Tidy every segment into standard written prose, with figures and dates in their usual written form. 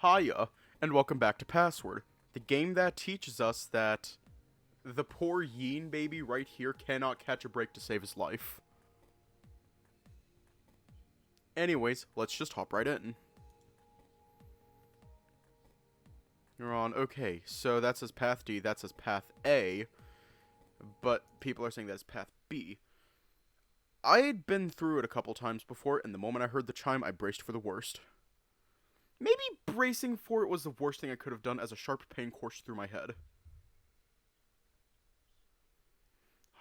Hiya, and welcome back to Password, the game that teaches us that the poor Yeen baby right here cannot catch a break to save his life. Anyways, let's just hop right in. You're on, okay, so that says Path D, that says Path A, but people are saying that's Path B. I had been through it a couple times before, and the moment I heard the chime, I braced for the worst. Maybe bracing for it was the worst thing I could have done as a sharp pain coursed through my head.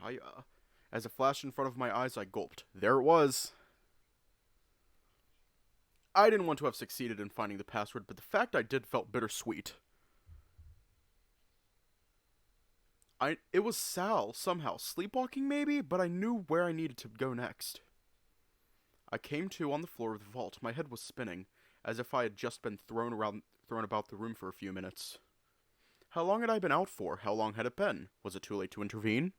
Hiya. As it flashed in front of my eyes, I gulped. There it was. I didn't want to have succeeded in finding the password, but the fact I did felt bittersweet. It was Sal, somehow. Sleepwalking, maybe? But I knew where I needed to go next. I came to on the floor of the vault. My head was spinning, as if I had just been thrown about the room for a few minutes. How long had I been out for? How long had it been? Was it too late to intervene?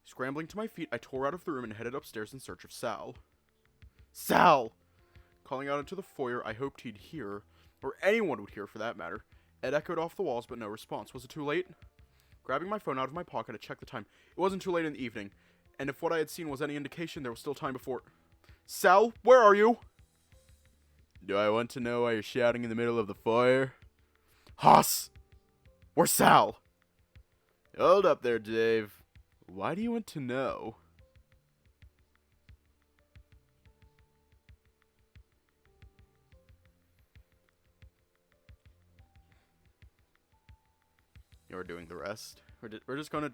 Scrambling to my feet, I tore out of the room and headed upstairs in search of Sal. Sal! Calling out into the foyer, I hoped he'd hear, or anyone would hear for that matter. It echoed off the walls, but no response. Was it too late? Grabbing my phone out of my pocket, I checked the time. It wasn't too late in the evening, and if what I had seen was any indication, there was still time before... Sal, where are you? Do I want to know why you're shouting in the middle of the foyer? Hoss! Where's Sal? Hold up there, Dave. Why do you want to know? We're doing the rest. We're going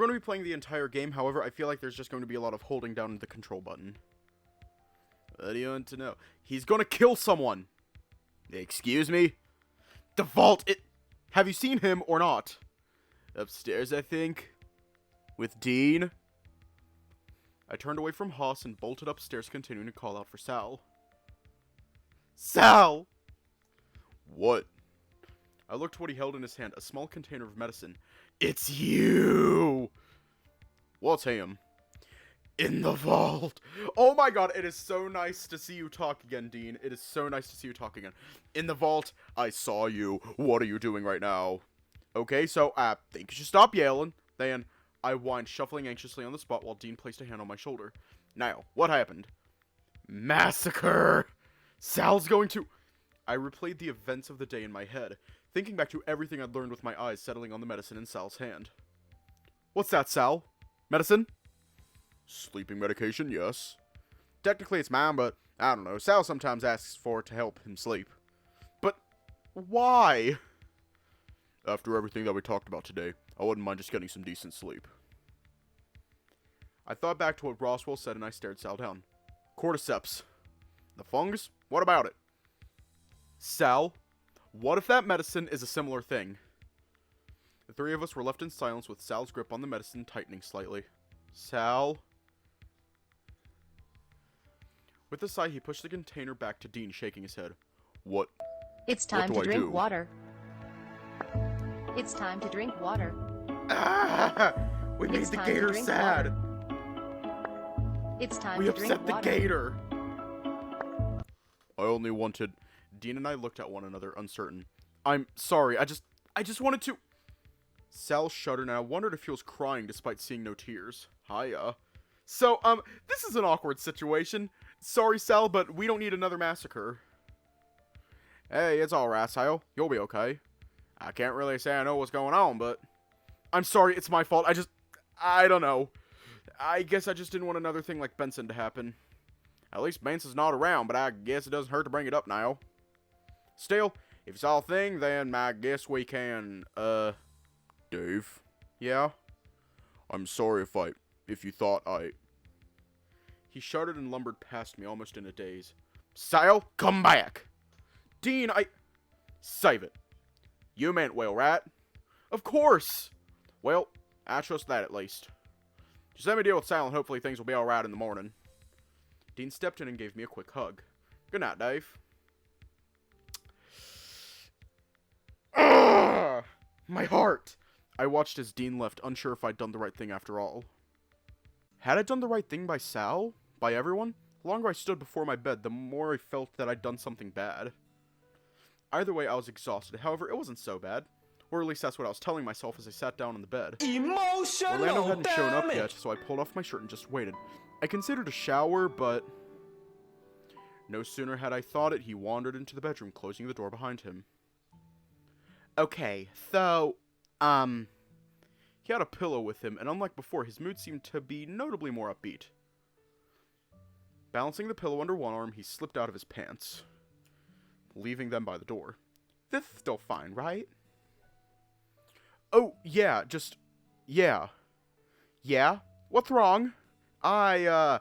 to be playing the entire game. However, I feel like there's just going to be a lot of holding down the control button. What do you want to know? He's going to kill someone. Excuse me? The vault, have you seen him or not? Upstairs, I think. With Dean. I turned away from Haas and bolted upstairs, continuing to call out for Sal. Sal! What? I looked at what he held in his hand, a small container of medicine. It's you! What's him? In the vault! Oh my god, it is so nice to see you talk again, Dean. It is so nice to see you talk again. In the vault, I saw you. What are you doing right now? Okay, so, I think you should stop yelling. Then, I whined, shuffling anxiously on the spot while Dean placed a hand on my shoulder. Now, what happened? Massacre! Sal's going to... I replayed the events of the day in my head, thinking back to everything I'd learned with my eyes settling on the medicine in Sal's hand. What's that, Sal? Medicine? Sleeping medication, yes. Technically it's mine, but I don't know. Sal sometimes asks for it to help him sleep. But why? After everything that we talked about today, I wouldn't mind just getting some decent sleep. I thought back to what Roswell said and I stared Sal down. Cordyceps. The fungus? What about it? Sal, what if that medicine is a similar thing? The three of us were left in silence with Sal's grip on the medicine tightening slightly. Sal? With a sigh, he pushed the container back to Dean, shaking his head. What? It's time to drink water. It's time to drink water. Ah! We made the gator sad. It's time we to drink water. We upset the gator. I only wanted... Dean and I looked at one another, uncertain. I'm sorry, I just wanted to... Sal shuddered, and I wondered if he was crying despite seeing no tears. Hiya. So, this is an awkward situation. Sorry, Sal, but we don't need another massacre. Hey, it's alright, Sal. You'll be okay. I can't really say I know what's going on, but... I'm sorry, it's my fault. I don't know. I guess I just didn't want another thing like Benson to happen. At least Benson's not around, but I guess it doesn't hurt to bring it up now. Still, if it's all a thing, then I guess we can, Dave? Yeah? I'm sorry if you thought I... He shuddered and lumbered past me, almost in a daze. Sal, come back! Dean, Save it. You meant well, right? Of course! Well, I trust that at least. Just let me deal with Sal and hopefully things will be alright in the morning. Dean stepped in and gave me a quick hug. Good night, Dave. Ugh! My heart! I watched as Dean left, unsure if I'd done the right thing after all. Had I done the right thing by Sal? By everyone? The longer I stood before my bed, the more I felt that I'd done something bad. Either way, I was exhausted. However, it wasn't so bad. Or at least that's what I was telling myself as I sat down on the bed. Orlando hadn't shown up yet, so I pulled off my shirt and just waited. I considered a shower, but no sooner had I thought it, he wandered into the bedroom, closing the door behind him. Okay, so, he had a pillow with him, and unlike before, his mood seemed to be notably more upbeat. Balancing the pillow under one arm, he slipped out of his pants, leaving them by the door. This is still fine, right? Oh, yeah, yeah. Yeah? What's wrong? I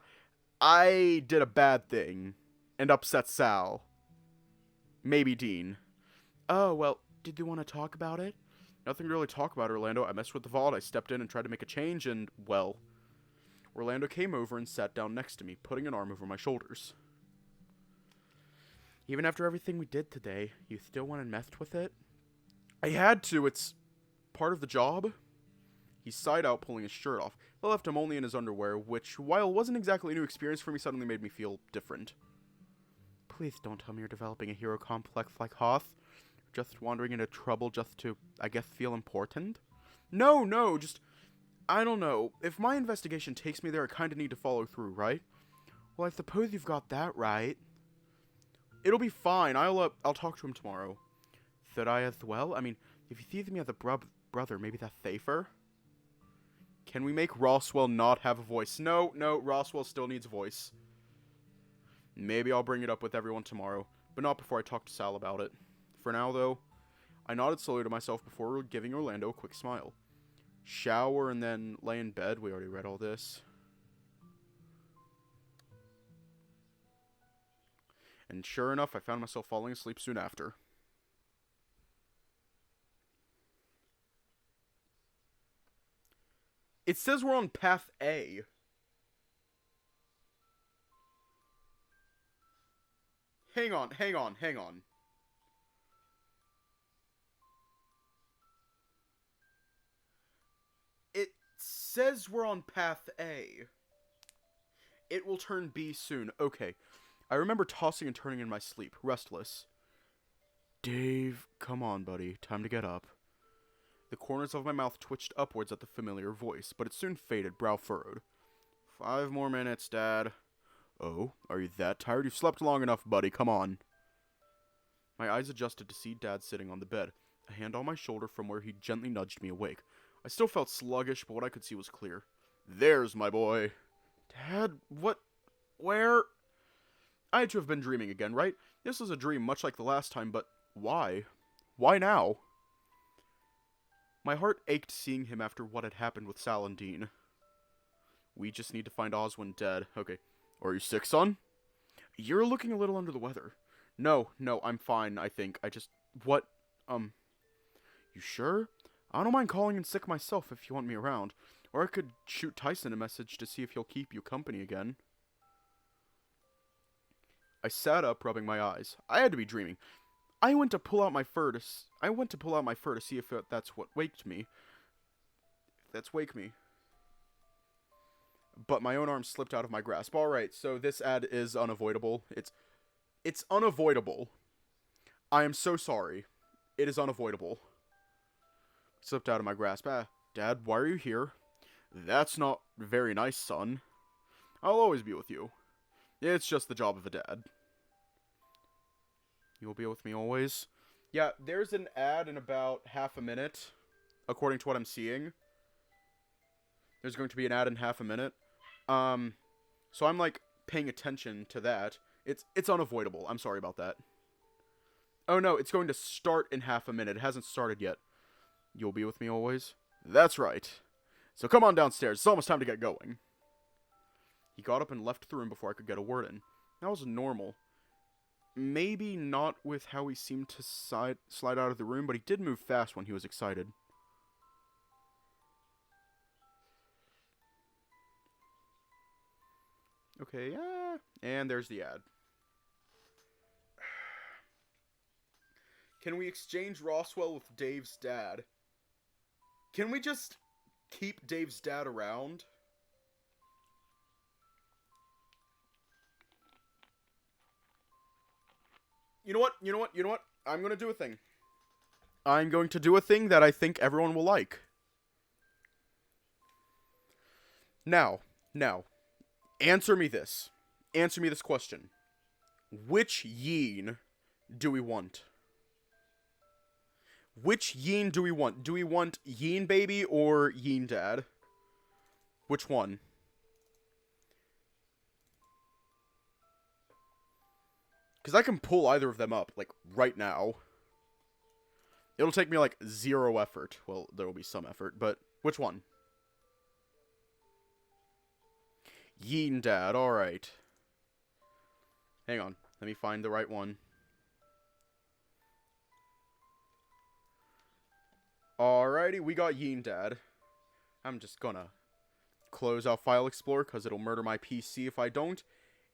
did a bad thing, and upset Sal. Maybe Dean. Oh, well, did you want to talk about it? Nothing to really talk about, Orlando. I messed with the vault, I stepped in and tried to make a change, and, well, Orlando came over and sat down next to me, putting an arm over my shoulders. Even after everything we did today, you still went and messed with it? I had to, it's part of the job. He sighed out, pulling his shirt off. I left him only in his underwear, which, while wasn't exactly a new experience for me, suddenly made me feel different. Please don't tell me you're developing a hero complex like Hoth. Just wandering into trouble just to, I guess, feel important? No, just, I don't know. If my investigation takes me there, I kinda need to follow through, right? Well, I suppose you've got that right. It'll be fine. I'll talk to him tomorrow. Should I as well? I mean, if he sees me as a brother, maybe that's safer? Can we make Roswell not have a voice? No, Roswell still needs a voice. Maybe I'll bring it up with everyone tomorrow, but not before I talk to Sal about it. For now, though, I nodded slowly to myself before giving Orlando a quick smile. Shower and then lay in bed. We already read all this. And sure enough, I found myself falling asleep soon after. It says we're on path A. Hang on. It says we're on path A. It will turn B soon. Okay. I remember tossing and turning in my sleep, restless. Dave, come on, buddy. Time to get up. The corners of my mouth twitched upwards at the familiar voice, but it soon faded, brow furrowed. 5 more minutes, Dad. Oh, are you that tired? You've slept long enough, buddy. Come on. My eyes adjusted to see Dad sitting on the bed, a hand on my shoulder from where he gently nudged me awake. I still felt sluggish, but what I could see was clear. There's my boy. Dad, what? Where? I had to have been dreaming again, right? This was a dream, much like the last time, but why? Why now? My heart ached seeing him after what had happened with Sal and Dean. We just need to find Oswin dead. Okay. Are you sick, son? You're looking a little under the weather. No, I'm fine, I think. What? You sure? I don't mind calling in sick myself if you want me around. Or I could shoot Tyson a message to see if he'll keep you company again. I sat up, rubbing my eyes. I had to be dreaming. I went to pull out my fur to see if that's what waked me. Wake me. But my own arm slipped out of my grasp. Alright, so this ad is unavoidable. It's unavoidable. I am so sorry. It is unavoidable. Slipped out of my grasp. Dad, why are you here? That's not very nice, son. I'll always be with you. It's just the job of a dad. You'll be with me always? Yeah, there's an ad in about half a minute, according to what I'm seeing. There's going to be an ad in half a minute. So I'm, like, paying attention to that. It's unavoidable. I'm sorry about that. Oh, no, it's going to start in half a minute. It hasn't started yet. You'll be with me always? That's right. So come on downstairs. It's almost time to get going. He got up and left the room before I could get a word in. That was normal. Maybe not with how he seemed to slide out of the room, but he did move fast when he was excited. Okay, and there's the ad. Can we exchange Roswell with Dave's dad? Can we just keep Dave's dad around? You know what? I'm gonna do a thing. I'm going to do a thing that I think everyone will like. Now, answer me this. Answer me this question. Which Yeen do we want? Which Yeen do we want? Do we want Yeen Baby or Yeen Dad? Which one? Because I can pull either of them up, like, right now. It'll take me, like, 0 effort. Well, there will be some effort, but which one? Yeen Dad, alright. Hang on, let me find the right one. Alrighty, we got Yeen Dad. I'm just gonna close out File Explorer because it'll murder my PC if I don't.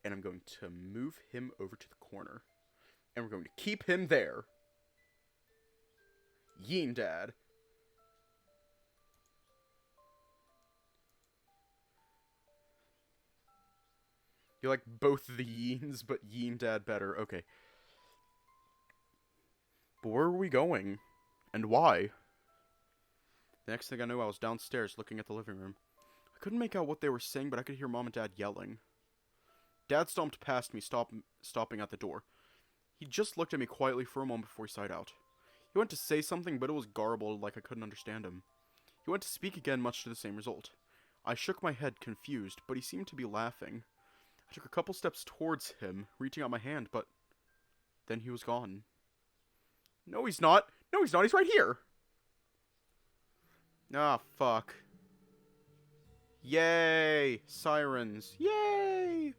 And I'm going to move him over to the corner. And we're going to keep him there. Yeen Dad. You like both the Yeens, but Yeen Dad better. Okay. But where are we going? And why? The next thing I knew, I was downstairs looking at the living room. I couldn't make out what they were saying, but I could hear Mom and Dad yelling. Dad stomped past me, stopping at the door. He just looked at me quietly for a moment before he sighed out. He went to say something, but it was garbled, like I couldn't understand him. He went to speak again, much to the same result. I shook my head, confused, but he seemed to be laughing. I took a couple steps towards him, reaching out my hand, but then he was gone. No, he's not. No, he's not. He's right here. Ah, fuck. Yay! Sirens. Yay!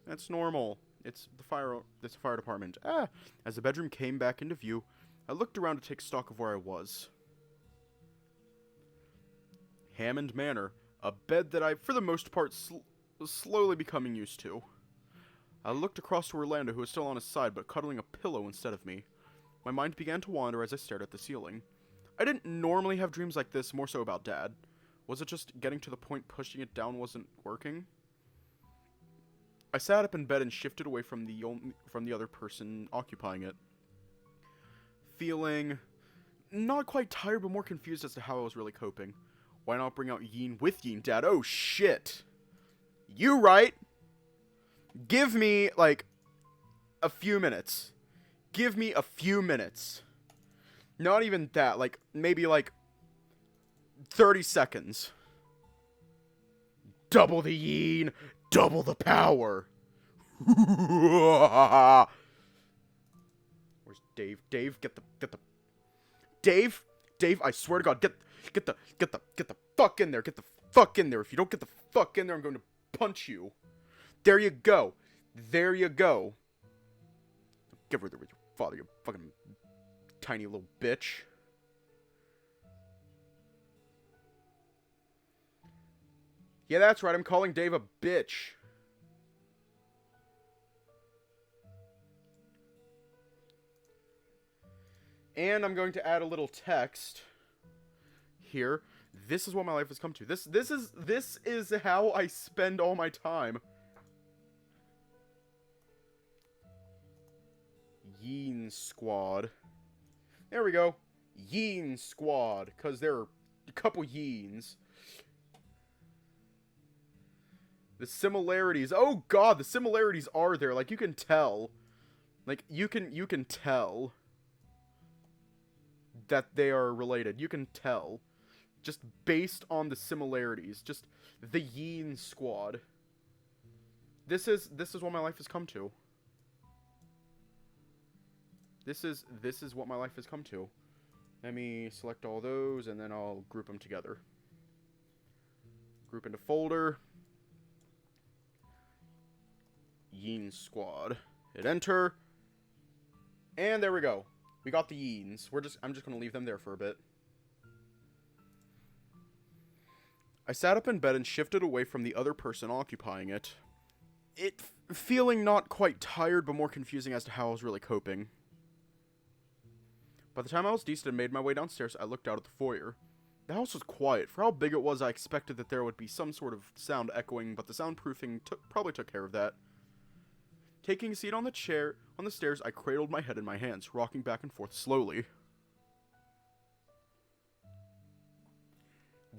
That's normal. It's the fire department. Ah! As the bedroom came back into view, I looked around to take stock of where I was. Hammond Manor. A bed that I, for the most part, was slowly becoming used to. I looked across to Orlando, who was still on his side, but cuddling a pillow instead of me. My mind began to wander as I stared at the ceiling. I didn't normally have dreams like this, more so about Dad. Was it just getting to the point pushing it down wasn't working? I sat up in bed and shifted away from the other person occupying it. Feeling not quite tired, but more confused as to how I was really coping. Why not bring out Yeen with Yeen Dad? Oh shit! You right! Give me, like, a few minutes. Give me a few minutes. Not even that, like, maybe, like, 30 seconds. Double the Yeen, double the power. Where's Dave? Dave, get the Dave, I swear to God, get the fuck in there. Get the fuck in there. If you don't get the fuck in there, I'm going to punch you. There you go. There you go. Get rid of your father, you fucking tiny little bitch. Yeah, that's right. I'm calling Dave a bitch. And I'm going to add a little text here. This is what my life has come to. This is how I spend all my time. Yeen Squad. There we go. Yeen Squad. Because there are a couple Yeens. The similarities. Oh god, the similarities are there. Like, you can tell. Like, you can tell that they are related. You can tell. Just based on the similarities. Just the Yeen Squad. This is what my life has come to. This is what my life has come to. Let me select all those, and then I'll group them together. Group into folder. Yeen Squad. Hit enter. And there we go. We got the Yeens. I'm just gonna leave them there for a bit. I sat up in bed and shifted away from the other person occupying it. Feeling not quite tired, but more confusing as to how I was really coping. By the time I was decent and made my way downstairs, I looked out at the foyer. The house was quiet. For how big it was, I expected that there would be some sort of sound echoing, but the soundproofing probably took care of that. Taking a seat on the stairs, I cradled my head in my hands, rocking back and forth slowly.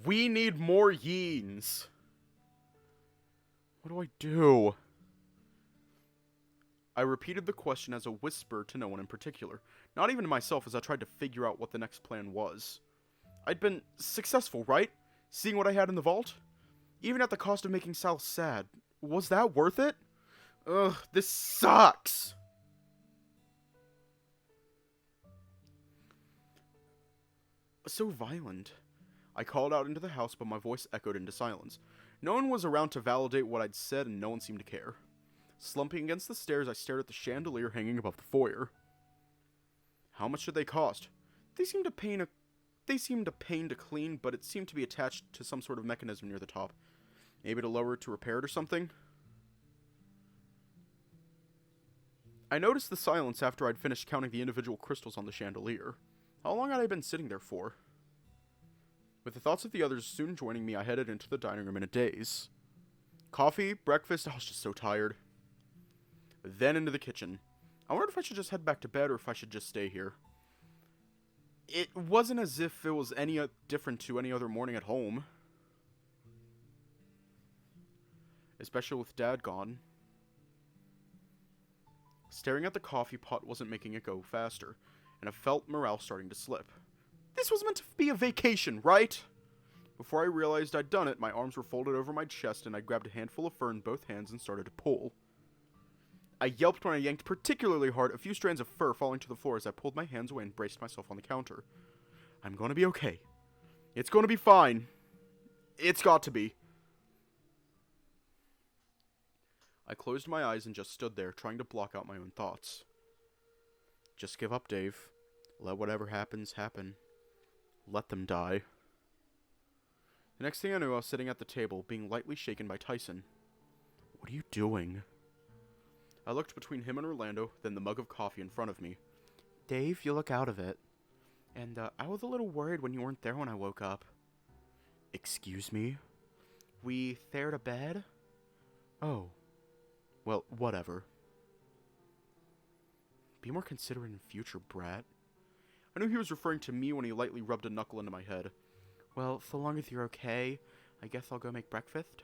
We need more yeens. What do I do? I repeated the question as a whisper to no one in particular, not even to myself as I tried to figure out what the next plan was. I'd been successful, right? Seeing what I had in the vault? Even at the cost of making Sal sad. Was that worth it? Ugh, this sucks! So violent. I called out into the house, but my voice echoed into silence. No one was around to validate what I'd said, and no one seemed to care. Slumping against the stairs, I stared at the chandelier hanging above the foyer. How much did they cost? They seemed a pain to clean, but it seemed to be attached to some sort of mechanism near the top. Maybe to lower it to repair it or something? I noticed the silence after I'd finished counting the individual crystals on the chandelier. How long had I been sitting there for? With the thoughts of the others soon joining me, I headed into the dining room in a daze. Coffee, breakfast, I was just so tired. Then into the kitchen. I wondered if I should just head back to bed or if I should just stay here. It wasn't as if it was any different to any other morning at home. Especially with Dad gone. Staring at the coffee pot wasn't making it go faster, and I felt morale starting to slip. This was meant to be a vacation, right? Before I realized I'd done it, my arms were folded over my chest and I grabbed a handful of fur in both hands and started to pull. I yelped when I yanked particularly hard, a few strands of fur falling to the floor as I pulled my hands away and braced myself on the counter. I'm gonna be okay. It's gonna be fine. It's got to be. I closed my eyes and just stood there, trying to block out my own thoughts. Just give up, Dave. Let whatever happens, happen. Let them die. The next thing I knew, I was sitting at the table, being lightly shaken by Tyson. What are you doing? I looked between him and Orlando, then the mug of coffee in front of me. Dave, you look out of it. And, I was a little worried when you weren't there when I woke up. Excuse me? We there to bed? Oh. Well, whatever. Be more considerate in future, brat. I knew he was referring to me when he lightly rubbed a knuckle into my head. Well, so long as you're okay, I guess I'll go make breakfast.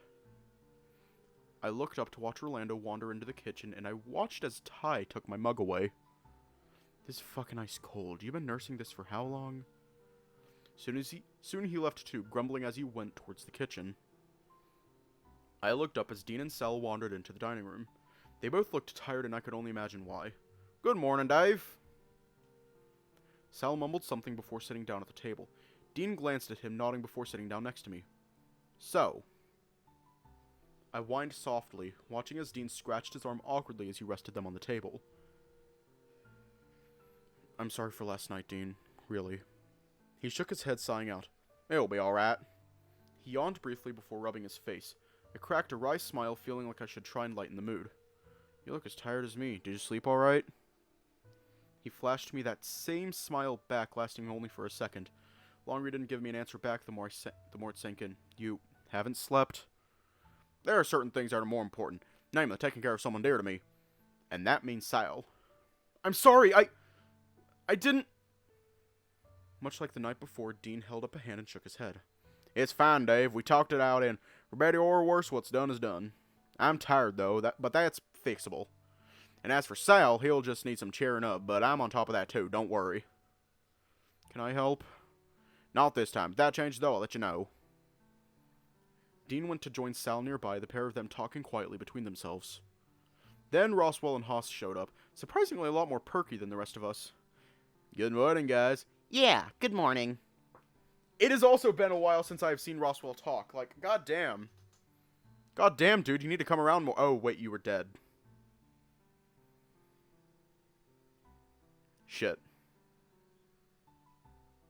I looked up to watch Orlando wander into the kitchen, and I watched as Ty took my mug away. This is fucking ice cold. You've been nursing this for how long? Soon he left too, grumbling as he went towards the kitchen. I looked up as Dean and Sal wandered into the dining room. They both looked tired, and I could only imagine why. Good morning, Dave. Sal mumbled something before sitting down at the table. Dean glanced at him, nodding before sitting down next to me. So. I whined softly, watching as Dean scratched his arm awkwardly as he rested them on the table. I'm sorry for last night, Dean. Really. He shook his head, sighing out. It'll be alright. He yawned briefly before rubbing his face. I cracked a wry smile, feeling like I should try and lighten the mood. You look as tired as me. Did you sleep alright? He flashed me that same smile back, lasting only for a second. The longer he didn't give me an answer back, the more it sank in. You haven't slept? There are certain things that are more important, namely taking care of someone dear to me. And that means Sal. I'm sorry, I didn't... Much like the night before, Dean held up a hand and shook his head. It's fine, Dave. We talked it out, and for better or worse, what's done is done. I'm tired, though, but that's fixable. And as for Sal, he'll just need some cheering up, but I'm on top of that, too. Don't worry. Can I help? Not this time. If that changes, though, I'll let you know. Dean went to join Sal nearby, the pair of them talking quietly between themselves. Then Roswell and Haas showed up, surprisingly a lot more perky than the rest of us. Good morning, guys. Yeah, good morning. It has also been a while since I've seen Roswell talk. Like, goddamn. Goddamn, dude, you need to come around more. Oh, wait, you were dead. Shit.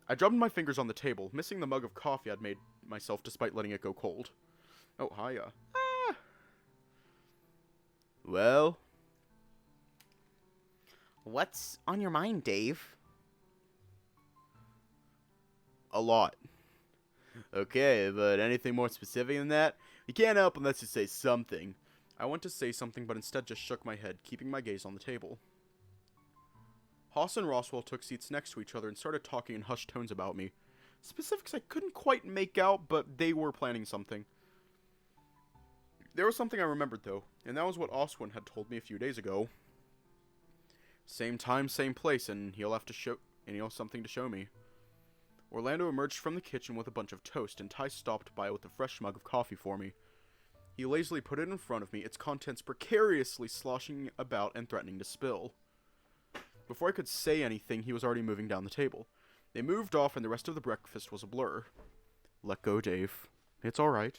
I drummed my fingers on the table, missing the mug of coffee I'd made myself despite letting it go cold. Oh, hiya. Ah. Well? What's on your mind, Dave? A lot. Okay, but anything more specific than that? You can't help unless you say something. I went to say something, but instead just shook my head, keeping my gaze on the table. Haas and Roswell took seats next to each other and started talking in hushed tones about me. Specifics I couldn't quite make out, but they were planning something. There was something I remembered, though, and that was what Oswin had told me a few days ago. Same time, same place, and he'll have something to show me. Orlando emerged from the kitchen with a bunch of toast, and Ty stopped by with a fresh mug of coffee for me. He lazily put it in front of me, its contents precariously sloshing about and threatening to spill. Before I could say anything, he was already moving down the table. They moved off, and the rest of the breakfast was a blur. Let go, Dave. It's alright.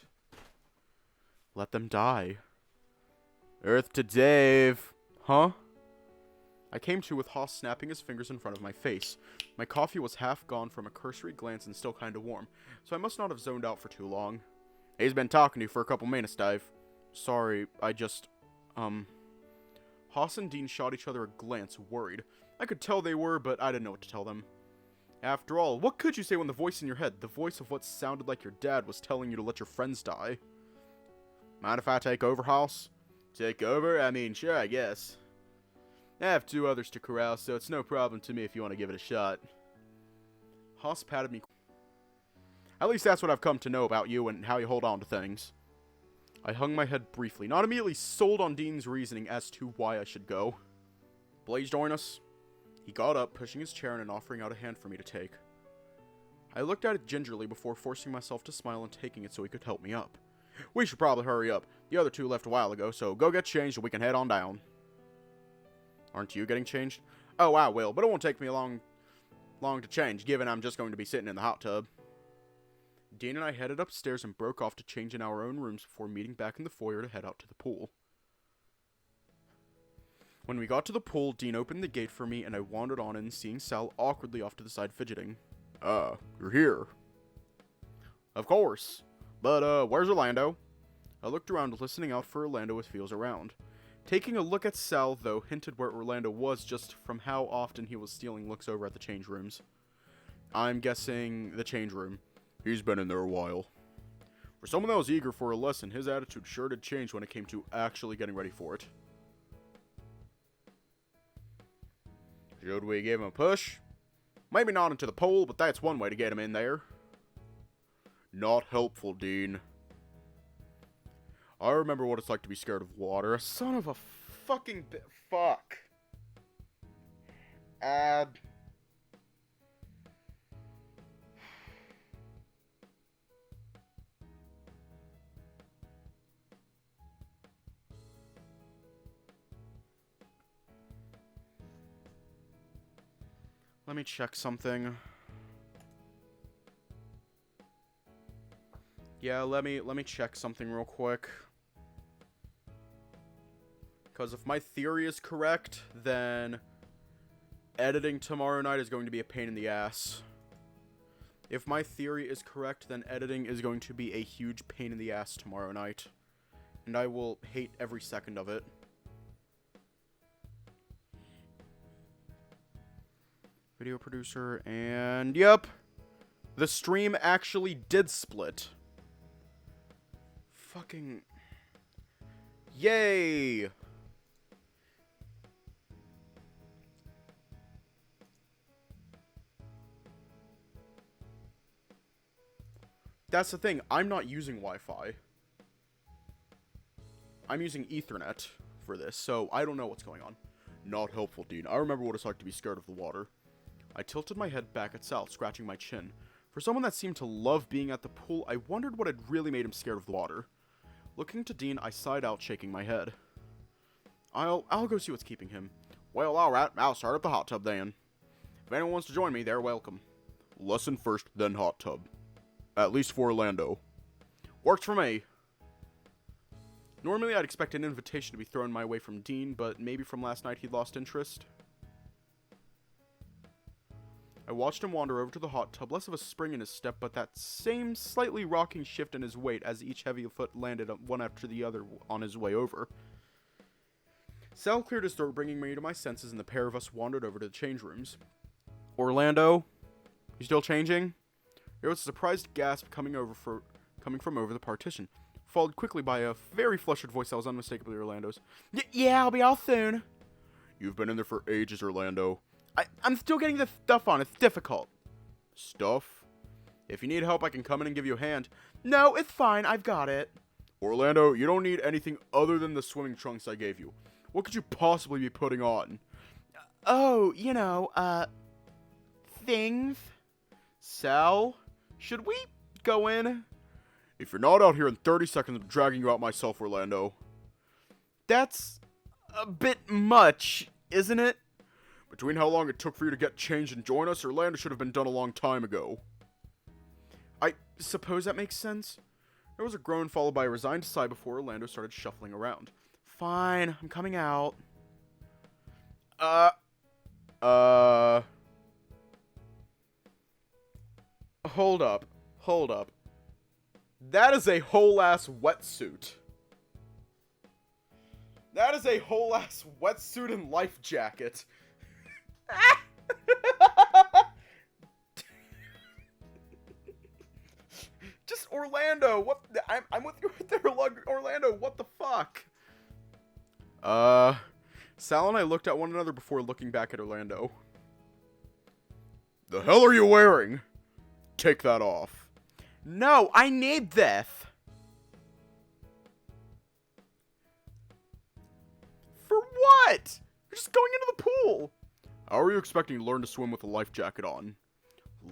Let them die. Earth to Dave. Huh? I came to with Haas snapping his fingers in front of my face. My coffee was half gone from a cursory glance and still kinda warm, so I must not have zoned out for too long. He's been talking to you for a couple minutes, Dave. Sorry, I just... Haas and Dean shot each other a glance, worried. I could tell they were, but I didn't know what to tell them. After all, what could you say when the voice in your head, the voice of what sounded like your dad, was telling you to let your friends die? Mind if I take over, Haas? Take over? I mean, sure, I guess. I have 2 others to corral, so it's no problem to me if you want to give it a shot. Haas patted me. At least that's what I've come to know about you and how you hold on to things. I hung my head briefly, not immediately sold on Dean's reasoning as to why I should go. Blaze join us? He got up, pushing his chair in and offering out a hand for me to take. I looked at it gingerly before forcing myself to smile and taking it so he could help me up. We should probably hurry up. The other 2 left a while ago, so go get changed and we can head on down. Aren't you getting changed? Oh, I will, but it won't take me long to change, given I'm just going to be sitting in the hot tub. Dean and I headed upstairs and broke off to change in our own rooms before meeting back in the foyer to head out to the pool. When we got to the pool, Dean opened the gate for me and I wandered on in, seeing Sal awkwardly off to the side fidgeting. You're here. Of course. But, where's Orlando? I looked around, listening out for Orlando if he was around. Taking a look at Sal, though, hinted where Orlando was just from how often he was stealing looks over at the change rooms. I'm guessing the change room. He's been in there a while. For someone that was eager for a lesson, his attitude sure did change when it came to actually getting ready for it. Should we give him a push? Maybe not into the pool, but that's one way to get him in there. Not helpful, Dean. I remember what it's like to be scared of water. Son of a fucking fuck. Let me check something. Yeah, let me check something real quick. Because if my theory is correct, then editing tomorrow night is going to be a pain in the ass. If my theory is correct, then editing is going to be a huge pain in the ass tomorrow night. And I will hate every second of it. Video producer, and yep. The stream actually did split. Fucking... Yay! That's the thing, I'm not using Wi-Fi. I'm using Ethernet for this, so I don't know what's going on. Not helpful, Dean. I remember what it's like to be scared of the water. I tilted my head back at Sal, scratching my chin. For someone that seemed to love being at the pool, I wondered what had really made him scared of the water. Looking to Dean, I sighed out, shaking my head. I'll go see what's keeping him. Well, alright, I'll start up the hot tub then. If anyone wants to join me, they're welcome. Lesson first, then hot tub. At least for Orlando. Works for me. Normally, I'd expect an invitation to be thrown my way from Dean, but maybe from last night he'd lost interest. I watched him wander over to the hot tub, less of a spring in his step, but that same slightly rocking shift in his weight as each heavy foot landed one after the other on his way over. Sal cleared his throat, bringing me to my senses, and the pair of us wandered over to the change rooms. Orlando? You still changing? There was a surprised gasp coming from over the partition. followed quickly by a very flustered voice that was unmistakably Orlando's. Yeah, I'll be out soon. You've been in there for ages, Orlando. I'm still getting the stuff on. It's difficult. Stuff? If you need help, I can come in and give you a hand. No, it's fine. I've got it. Orlando, you don't need anything other than the swimming trunks I gave you. What could you possibly be putting on? Oh, things. Sal, should we go in? If you're not out here in 30 seconds, I'm dragging you out myself, Orlando. That's a bit much, isn't it? Between how long it took for you to get changed and join us, Orlando should have been done a long time ago. I suppose that makes sense. There was a groan followed by a resigned sigh before Orlando started shuffling around. Fine, I'm coming out. Hold up. That is a whole-ass wetsuit. That is a whole-ass wetsuit and life jacket. Just Orlando, what? I'm with you right there, Orlando, what the fuck? Sal and I looked at one another before looking back at Orlando. The hell are you wearing? Take that off. No, I need this. For what? You're just going into the pool. How are you expecting to learn to swim with a life jacket on?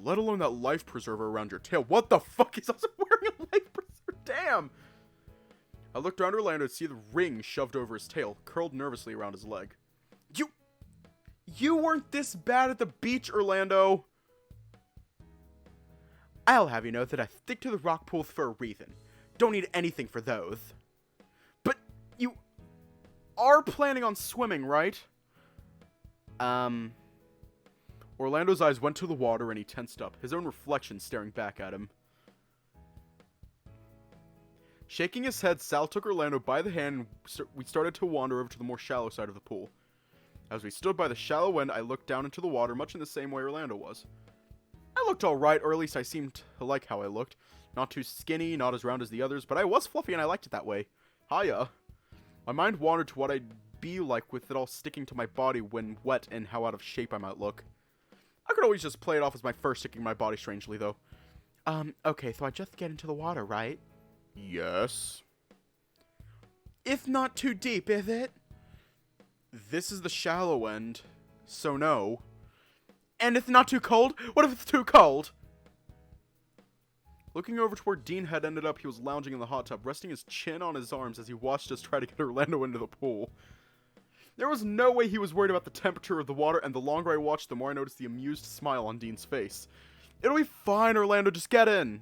Let alone that life preserver around your tail. What the fuck? He's also wearing a life preserver. Damn. I looked around Orlando to see the ring shoved over his tail, curled nervously around his leg. You weren't this bad at the beach, Orlando. I'll have you know that I stick to the rock pools for a reason. Don't need anything for those. But you are planning on swimming, right? Orlando's eyes went to the water and he tensed up, his own reflection staring back at him. Shaking his head, Sal took Orlando by the hand and we started to wander over to the more shallow side of the pool. As we stood by the shallow end, I looked down into the water much in the same way Orlando was. I looked alright, or at least I seemed to like how I looked. Not too skinny, not as round as the others, but I was fluffy and I liked it that way. Hiya. My mind wandered to what I'd be like with it all sticking to my body when wet and how out of shape I might look. I could always just play it off as my fur sticking to my body strangely, though. Okay, so I just get into the water, right? Yes. It's not too deep, is it? This is the shallow end, so no. And it's not too cold? What if it's too cold? Looking over to where Dean had ended up, he was lounging in the hot tub, resting his chin on his arms as he watched us try to get Orlando into the pool. There was no way he was worried about the temperature of the water, and the longer I watched, the more I noticed the amused smile on Dean's face. It'll be fine, Orlando, just get in.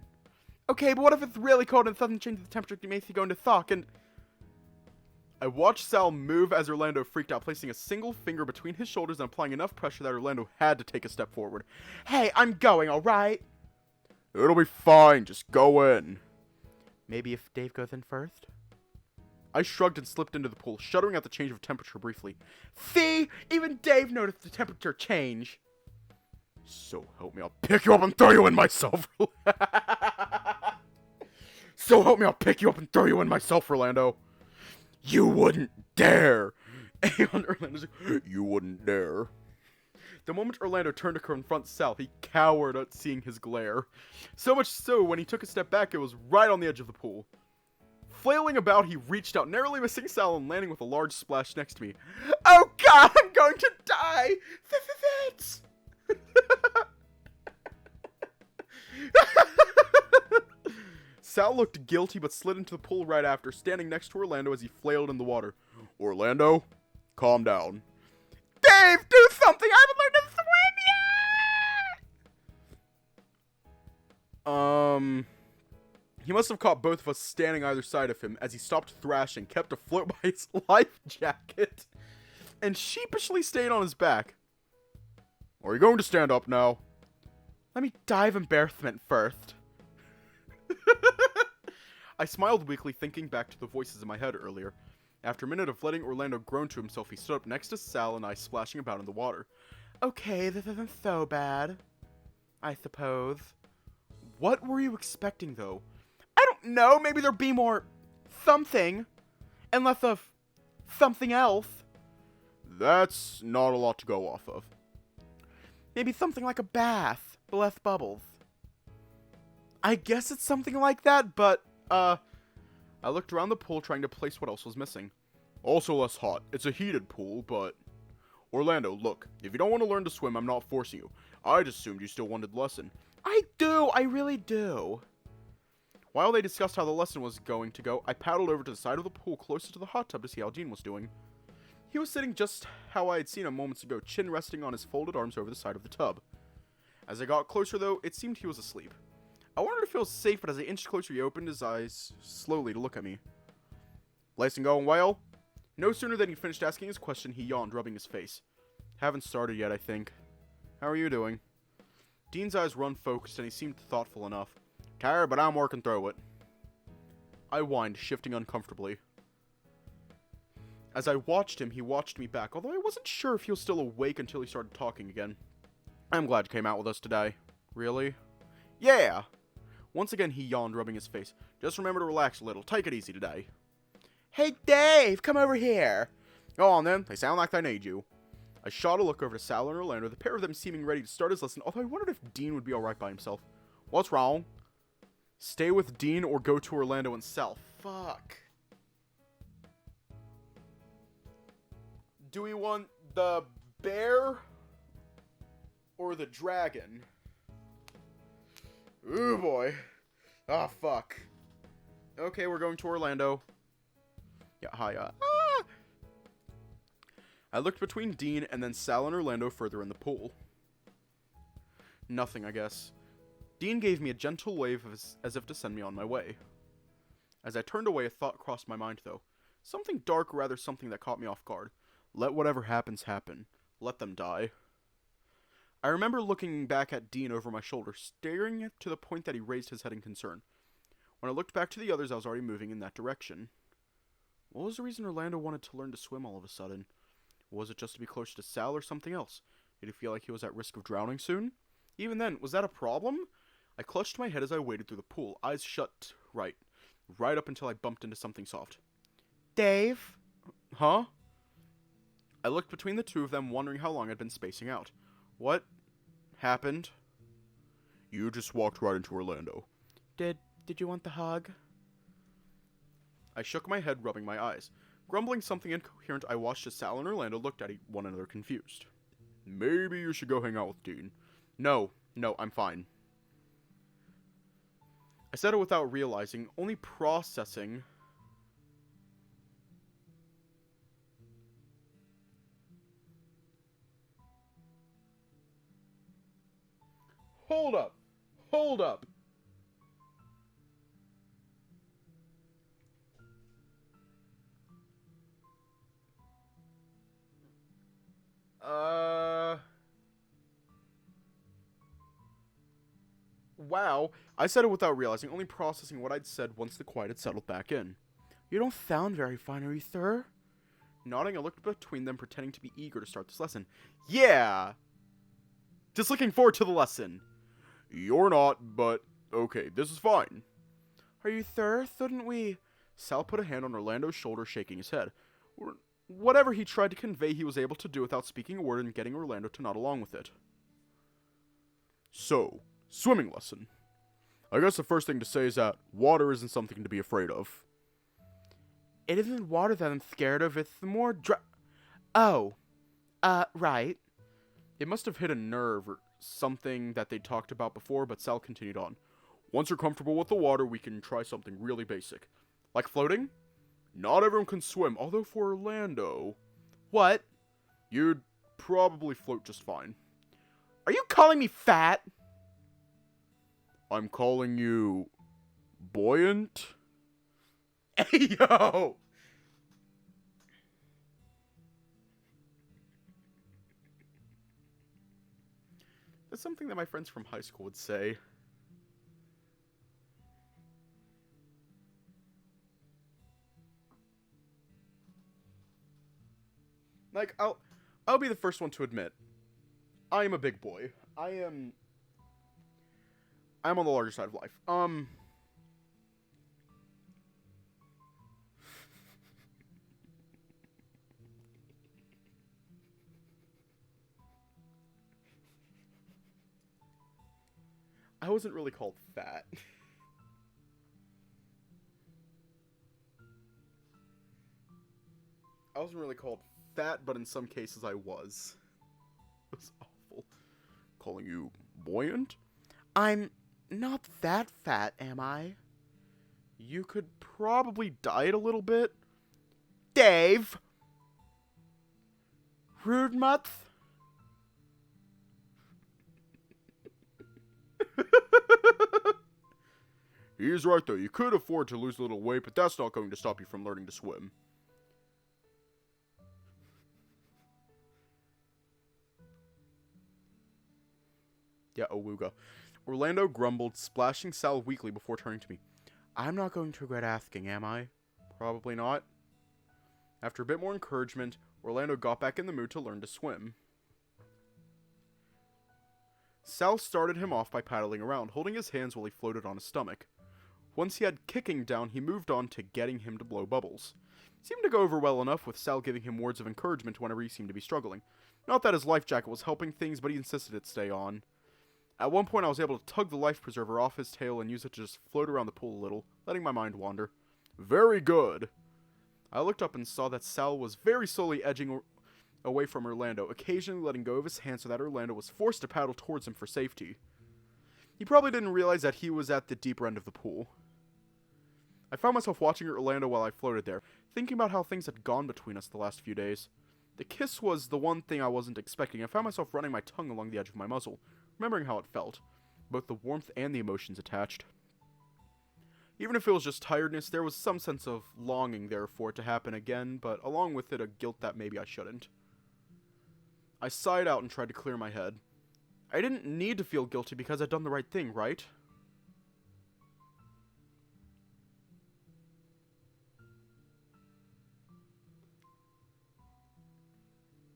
Okay, but what if it's really cold and it doesn't change the temperature that makes you go into shock, and... I watched Sal move as Orlando freaked out, placing a single finger between his shoulders and applying enough pressure that Orlando had to take a step forward. Hey, I'm going, alright? It'll be fine, just go in. Maybe if Dave goes in first? I shrugged and slipped into the pool, shuddering at the change of temperature briefly. See? Even Dave noticed the temperature change. So help me, I'll pick you up and throw you in myself. So help me, I'll pick you up and throw you in myself, Orlando. You wouldn't dare! And Orlando's like, you wouldn't dare. The moment Orlando turned to confront Sal, he cowered at seeing his glare. So much so, when he took a step back, it was right on the edge of the pool. Flailing about, he reached out, narrowly missing Sal and landing with a large splash next to me. Oh god, I'm going to die! Fits! Sal looked guilty but slid into the pool right after, standing next to Orlando as he flailed in the water. Orlando, calm down. Dave, do something! I haven't learned to swim yet! He must have caught both of us standing either side of him as he stopped thrashing, kept afloat by his life jacket, and sheepishly stayed on his back. Are you going to stand up now? Let me die of embarrassment first. I smiled weakly, thinking back to the voices in my head earlier. After a minute of letting Orlando groan to himself, he stood up next to Sal and I, splashing about in the water. Okay, this isn't so bad, I suppose. What were you expecting, though? I don't know, maybe there'd be more something. Unless of something else. That's not a lot to go off of. Maybe something like a bath, but less bubbles. I guess it's something like that, but, I looked around the pool trying to place what else was missing. Also less hot. It's a heated pool, but... Orlando, look. If you don't want to learn to swim, I'm not forcing you. I'd assumed you still wanted the lesson. I do, I really do. While they discussed how the lesson was going to go, I paddled over to the side of the pool closer to the hot tub to see how Dean was doing. He was sitting just how I had seen him moments ago, chin resting on his folded arms over the side of the tub. As I got closer, though, it seemed he was asleep. I wanted to feel safe, but as I inched closer, he opened his eyes slowly to look at me. Lesson going well? No sooner than he finished asking his question, he yawned, rubbing his face. Haven't started yet, I think. How are you doing? Dean's eyes were unfocused, and he seemed thoughtful enough. Tired, but I'm working through it. I whined, shifting uncomfortably. As I watched him, he watched me back, although I wasn't sure if he was still awake until he started talking again. I'm glad you came out with us today. Really? Yeah! Once again, he yawned, rubbing his face. Just remember to relax a little. Take it easy today. Hey, Dave, come over here. Go on, then. They sound like they need you. I shot a look over to Sal and Orlando, the pair of them seeming ready to start his lesson, although I wondered if Dean would be alright by himself. What's wrong? Stay with Dean or go to Orlando and Sal? Fuck. Do we want the bear or the dragon? Ooh, boy. Ah, fuck. Okay, we're going to Orlando. Yeah, hi, I looked between Dean and then Sal and Orlando further in the pool. Nothing, I guess. Dean gave me a gentle wave as if to send me on my way. As I turned away, a thought crossed my mind, though. Something dark, or rather something that caught me off guard. Let whatever happens happen. Let them die. I remember looking back at Dean over my shoulder, staring to the point that he raised his head in concern. When I looked back to the others, I was already moving in that direction. What was the reason Orlando wanted to learn to swim all of a sudden? Was it just to be closer to Sal or something else? Did he feel like he was at risk of drowning soon? Even then, was that a problem? I clutched my head as I waded through the pool, eyes shut right up until I bumped into something soft. Dave? Huh? I looked between the two of them, wondering how long I'd been spacing out. What happened? You just walked right into Orlando. Did you want the hug? I shook my head, rubbing my eyes. Grumbling something incoherent, I watched as Sal and Orlando looked at one another confused. Maybe you should go hang out with Dean. No, I'm fine. I said it without realizing, only processing. Hold up. Wow. I said it without realizing, only processing what I'd said once the quiet had settled back in. You don't sound very fine, are you, sir? Nodding, I looked between them, pretending to be eager to start this lesson. Yeah! Just looking forward to the lesson. You're not, but okay, this is fine. Are you, sir? Shouldn't we? Sal put a hand on Orlando's shoulder, shaking his head. Whatever he tried to convey, he was able to do without speaking a word and getting Orlando to nod along with it. So, swimming lesson. I guess the first thing to say is that water isn't something to be afraid of. It isn't water that I'm scared of, it's the more right. It must have hit a nerve or something that they talked about before, but Sal continued on. Once you're comfortable with the water, we can try something really basic. Like floating? Not everyone can swim, although for Orlando... What? You'd probably float just fine. Are you calling me fat? I'm calling you... buoyant? Hey, yo! That's something that my friends from high school would say. Like, I'll be the first one to admit, I am a big boy. I'm on the larger side of life. I wasn't really called fat. I wasn't really called fat, but in some cases I was. It was awful. Calling you buoyant? I'm not that fat, am I? You could probably diet a little bit. Dave! Rude mutt? He's right though, you could afford to lose a little weight, but that's not going to stop you from learning to swim. Yeah, Awooga. Orlando grumbled, splashing Sal weakly before turning to me. I'm not going to regret asking, am I? Probably not. After a bit more encouragement, Orlando got back in the mood to learn to swim. Sal started him off by paddling around, holding his hands while he floated on his stomach. Once he had kicking down, he moved on to getting him to blow bubbles. It seemed to go over well enough, with Sal giving him words of encouragement whenever he seemed to be struggling. Not that his life jacket was helping things, but he insisted it stay on. At one point, I was able to tug the life preserver off his tail and use it to just float around the pool a little, letting my mind wander. Very good! I looked up and saw that Sal was very slowly edging away from Orlando, occasionally letting go of his hand so that Orlando was forced to paddle towards him for safety. He probably didn't realize that he was at the deeper end of the pool. I found myself watching Orlando while I floated there, thinking about how things had gone between us the last few days. The kiss was the one thing I wasn't expecting. I found myself running my tongue along the edge of my muzzle, remembering how it felt, both the warmth and the emotions attached. Even if it was just tiredness, there was some sense of longing there for it to happen again, but along with it a guilt that maybe I shouldn't. I sighed out and tried to clear my head. I didn't need to feel guilty because I'd done the right thing, right?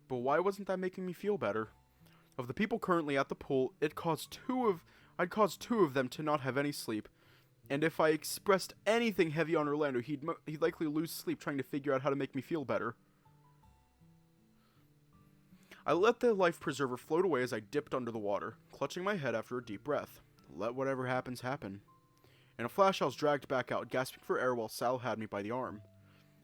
But why wasn't that making me feel better? Of the people currently at the pool, I'd caused two of them to not have any sleep, and if I expressed anything heavy on Orlando, he'd likely lose sleep trying to figure out how to make me feel better. I let the life preserver float away as I dipped under the water, clutching my head after a deep breath. Let whatever happens happen. In a flash, I was dragged back out, gasping for air while Sal had me by the arm.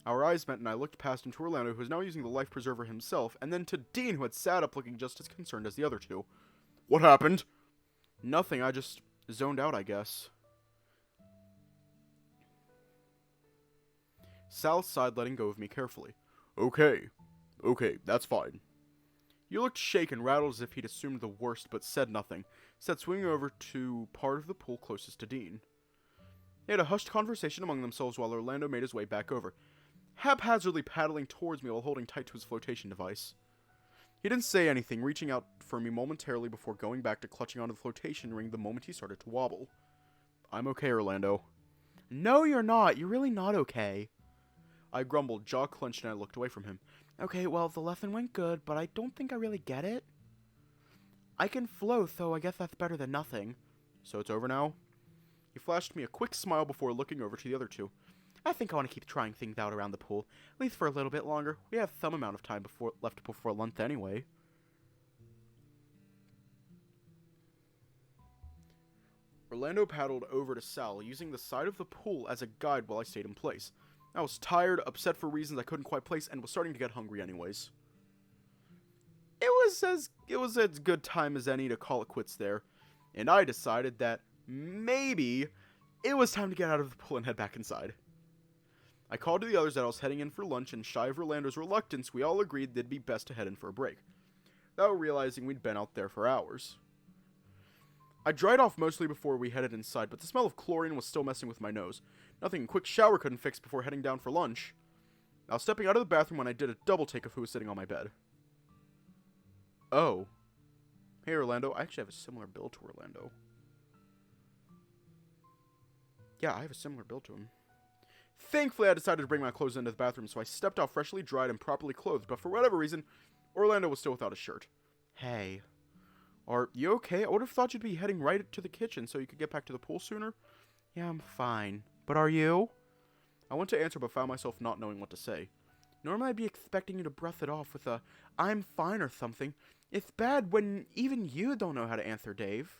Our eyes met and I looked past him to Orlando, who was now using the life preserver himself, and then to Dean, who had sat up looking just as concerned as the other two. What happened? Nothing, I just zoned out, I guess. Sal sighed, letting go of me carefully. Okay, that's fine. You looked shaken, rattled as if he'd assumed the worst, but said nothing, instead swinging over to part of the pool closest to Dean. They had a hushed conversation among themselves while Orlando made his way back over, haphazardly paddling towards me while holding tight to his flotation device. He didn't say anything, reaching out for me momentarily before going back to clutching onto the flotation ring the moment he started to wobble. I'm okay, Orlando. No, you're not. You're really not okay. I grumbled, jaw clenched, and I looked away from him. Okay, well, the lesson went good, but I don't think I really get it. I can float, so I guess that's better than nothing. So it's over now? He flashed me a quick smile before looking over to the other two. I think I want to keep trying things out around the pool, at least for a little bit longer. We have some amount of time left before lunch anyway. Orlando paddled over to Sal, using the side of the pool as a guide while I stayed in place. I was tired, upset for reasons I couldn't quite place, and was starting to get hungry anyways. It was as good time as any to call it quits there, and I decided that maybe it was time to get out of the pool and head back inside. I called to the others that I was heading in for lunch, and shy of Orlando's reluctance, we all agreed it'd be best to head in for a break, without realizing we'd been out there for hours. I dried off mostly before we headed inside, but the smell of chlorine was still messing with my nose. Nothing a quick shower couldn't fix before heading down for lunch. I was stepping out of the bathroom when I did a double take of who was sitting on my bed. Oh. Hey, Orlando. I actually have a similar build to Orlando. Yeah, I have a similar build to him. Thankfully, I decided to bring my clothes into the bathroom, so I stepped out freshly dried and properly clothed, but for whatever reason, Orlando was still without a shirt. Hey. Are you okay? I would have thought you'd be heading right to the kitchen so you could get back to the pool sooner. Yeah, I'm fine. But are you? I went to answer but found myself not knowing what to say. Normally I'd be expecting you to breath it off with a, I'm fine or something. It's bad when even you don't know how to answer, Dave.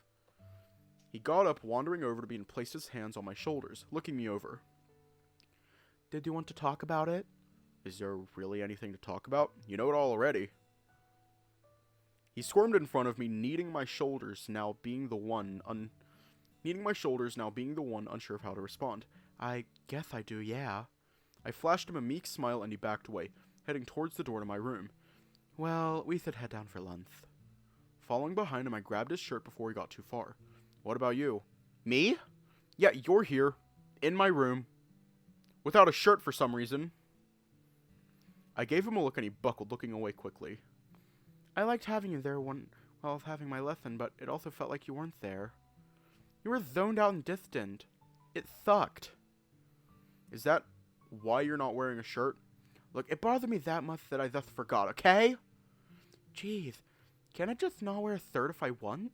He got up, wandering over to me, and placed his hands on my shoulders, looking me over. Did you want to talk about it? Is there really anything to talk about? You know it all already. He squirmed in front of me, kneading my shoulders, now being the one unsure of how to respond. I guess I do, yeah. I flashed him a meek smile and he backed away, heading towards the door to my room. Well, we should head down for lunch. Following behind him, I grabbed his shirt before he got too far. What about you? Me? Yeah, you're here, in my room, without a shirt for some reason. I gave him a look and he buckled, looking away quickly. I liked having you there while I was having my lesson, but it also felt like you weren't there. You were zoned out and distant. It sucked. Is that why you're not wearing a shirt? Look, it bothered me that much that I thus forgot, okay? Jeez, can't I just not wear a shirt if I want?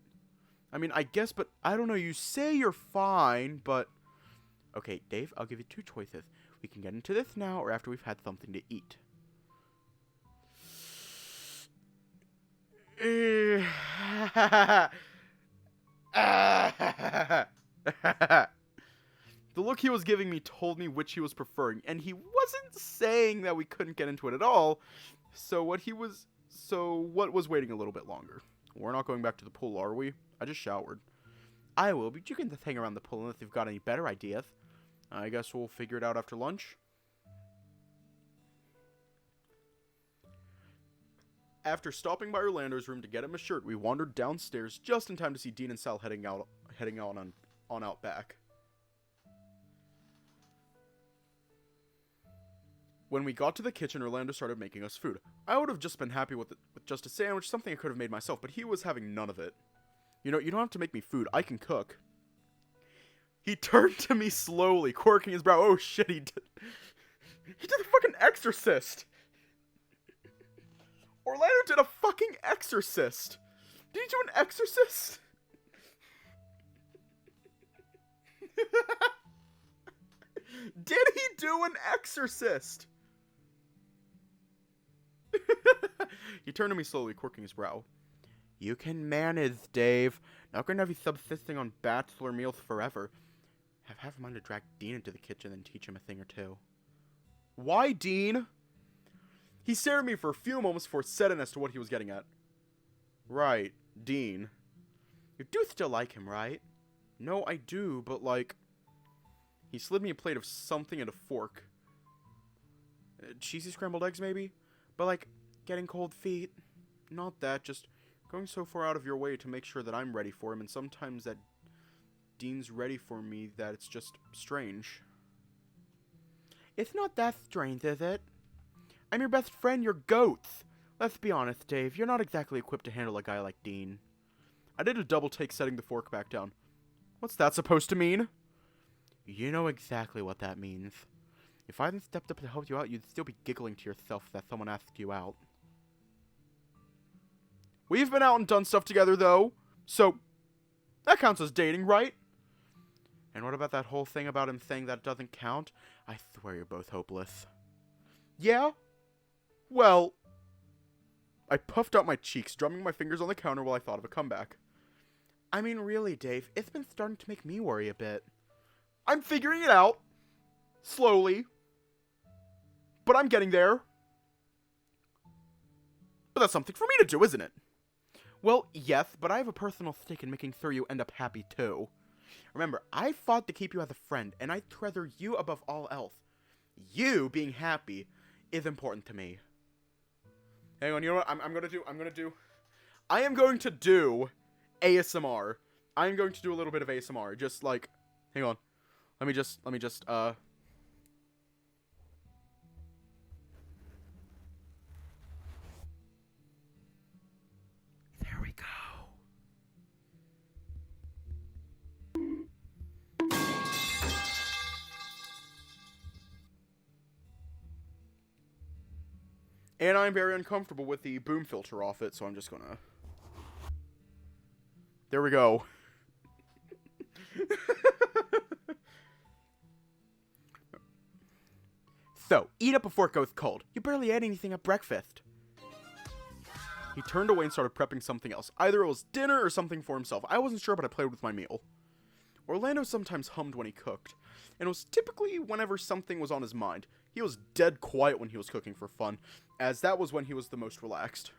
I mean, I guess, but I don't know, you say you're fine, but... Okay, Dave, I'll give you two choices. We can get into this now or after we've had something to eat. The look he was giving me told me which he was preferring, and he wasn't saying that we couldn't get into it at all. So what was waiting a little bit longer? We're not going back to the pool, are we? I just showered. I will, but you can just hang around the pool unless you've got any better ideas. I guess we'll figure it out after lunch. After stopping by Orlando's room to get him a shirt, we wandered downstairs just in time to see Dean and Sal heading out back. When we got to the kitchen, Orlando started making us food. I would have just been happy with just a sandwich, something I could have made myself, but he was having none of it. You know, you don't have to make me food. I can cook. He turned to me slowly, quirking his brow. Oh shit, he did a fucking exorcist. Orlando did a fucking exorcist. Did he do an exorcist? Did he do an exorcist? He turned to me slowly, quirking his brow. You can manage, Dave. Not gonna have you subsisting on bachelor meals forever. Have him on to drag Dean into the kitchen and teach him a thing or two. Why, Dean? He stared at me for a few moments before setting as to what he was getting at. Right, Dean. You do still like him, right? No, I do, but like... He slid me a plate of something and a fork. Cheesy scrambled eggs, maybe? But like, getting cold feet. Not that, just going so far out of your way to make sure that I'm ready for him, and sometimes that Dean's ready for me that it's just strange. It's not that strange, is it? I'm your best friend, you're goats. Let's be honest, Dave, you're not exactly equipped to handle a guy like Dean. I did a double take setting the fork back down. What's that supposed to mean? You know exactly what that means. If I hadn't stepped up to help you out, you'd still be giggling to yourself that someone asked you out. We've been out and done stuff together, though. So, that counts as dating, right? And what about that whole thing about him saying that doesn't count? I swear you're both hopeless. Yeah? Well... I puffed out my cheeks, drumming my fingers on the counter while I thought of a comeback. I mean, really, Dave, it's been starting to make me worry a bit. I'm figuring it out. Slowly. But I'm getting there. But that's something for me to do, isn't it? Well, yes, but I have a personal stake in making sure you end up happy, too. Remember, I fought to keep you as a friend, and I treasure you above all else. You being happy is important to me. Hang on, you know what? I am going to do ASMR. I'm going to do a little bit of ASMR. Just like, hang on. Let me just, There we go. And I'm very uncomfortable with the boom filter off it, so I'm just gonna... There we go. So, eat up before it goes cold. You barely ate anything at breakfast. He turned away and started prepping something else. Either it was dinner or something for himself. I wasn't sure, but I played with my meal. Orlando sometimes hummed when he cooked, and it was typically whenever something was on his mind. He was dead quiet when he was cooking for fun, as that was when he was the most relaxed.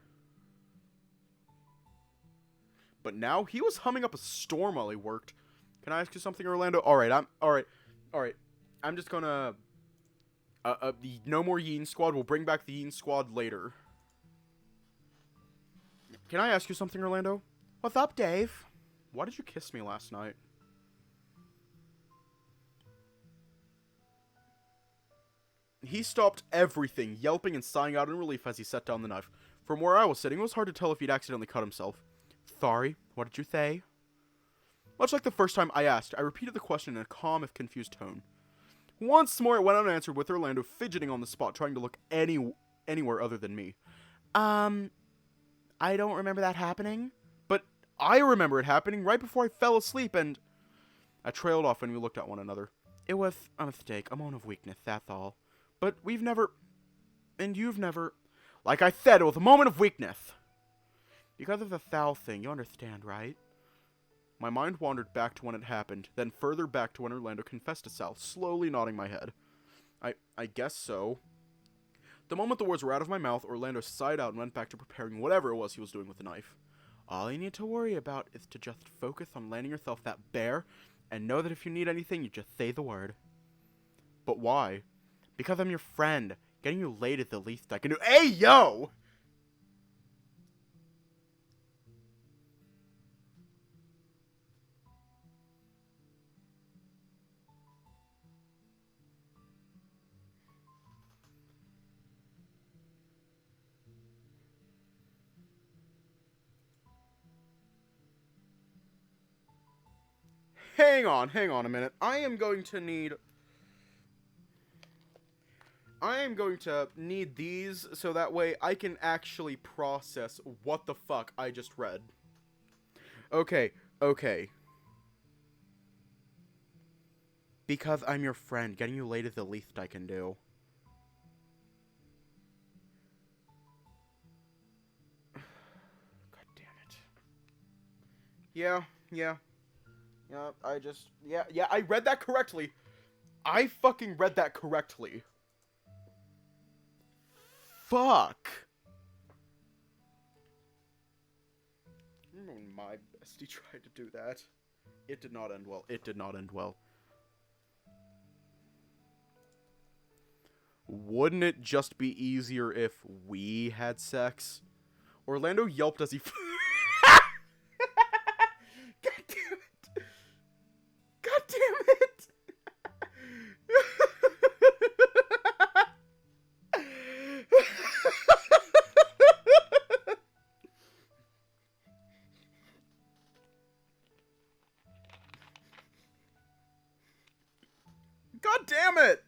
But now, he was humming up a storm while he worked. Can I ask you something, Orlando? Alright, I'm just gonna... no more Yeen Squad. We'll bring back the Yeen Squad later. Can I ask you something, Orlando? What's up, Dave? Why did you kiss me last night? He stopped everything, yelping and sighing out in relief as he set down the knife. From where I was sitting, it was hard to tell if he'd accidentally cut himself. Sorry, what did you say? Much like the first time I asked, I repeated the question in a calm, if confused tone. Once more, it went unanswered, with Orlando fidgeting on the spot, trying to look anywhere other than me. I don't remember that happening. But I remember it happening right before I fell asleep, and... I trailed off when we looked at one another. It was a mistake, a moment of weakness, that's all. But we've never... And you've never... Like I said, it was a moment of weakness. Because of the Thal thing, you understand, right? My mind wandered back to when it happened, then further back to when Orlando confessed to Sal, slowly nodding my head. I guess so. The moment the words were out of my mouth, Orlando sighed out and went back to preparing whatever it was he was doing with the knife. All you need to worry about is to just focus on landing yourself that bear, and know that if you need anything, you just say the word. But why? Because I'm your friend. Getting you laid is the least I can do. Hey, yo! Hang on a minute. I am going to need these so that way I can actually process what the fuck I just read. Okay. Because I'm your friend, getting you laid is the least I can do. God damn it. Yeah, I read that correctly. I fucking read that correctly. Fuck. My bestie tried to do that. It did not end well. Wouldn't it just be easier if we had sex? Orlando yelped as he... God damn it! God damn it!